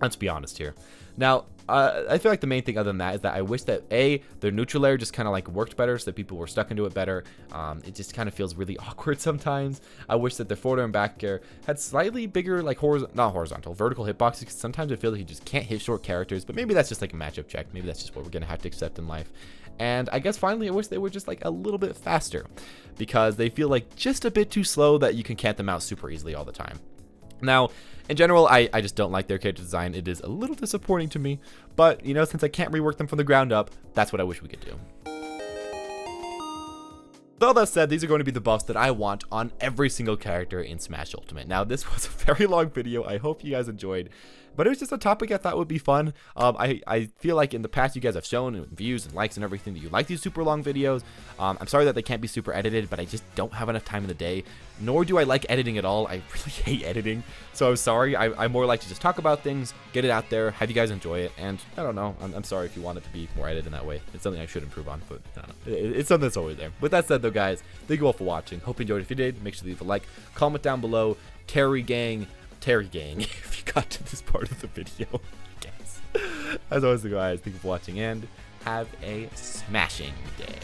Let's be honest here. Now, I feel like the main thing other than that is that I wish that their neutral air just kind of like worked better, so that people were stuck into it better. It just kind of feels really awkward sometimes. I wish that their forward air and back air had slightly bigger, like vertical hitboxes, because sometimes I feel like you just can't hit short characters, but maybe that's just like a matchup check. Maybe that's just what we're gonna have to accept in life. And I guess finally, I wish they were just like a little bit faster, because they feel like just a bit too slow that you can count them out super easily all the time. Now, in general, I just don't like their character design. It is a little disappointing to me, but, you know, since I can't rework them from the ground up, that's what I wish we could do. With all that said, these are going to be the buffs that I want on every single character in Smash Ultimate. Now, this was a very long video. I hope you guys enjoyed. But it was just a topic I thought would be fun. I feel like in the past you guys have shown views and likes and everything that you like these super long videos. I'm sorry that they can't be super edited, but I just don't have enough time in the day. Nor do I like editing at all. I really hate editing. So I'm sorry. I more like to just talk about things, get it out there, have you guys enjoy it. And I don't know. I'm sorry if you want it to be more edited in that way. It's something I should improve on, but I don't know. It's something that's always there. With that said though, guys, thank you all for watching. Hope you enjoyed. If you did, make sure to leave a like, comment down below. Terry gang, if you got to this part of the video, I guess. As always, guys, thank you for watching and have a smashing day.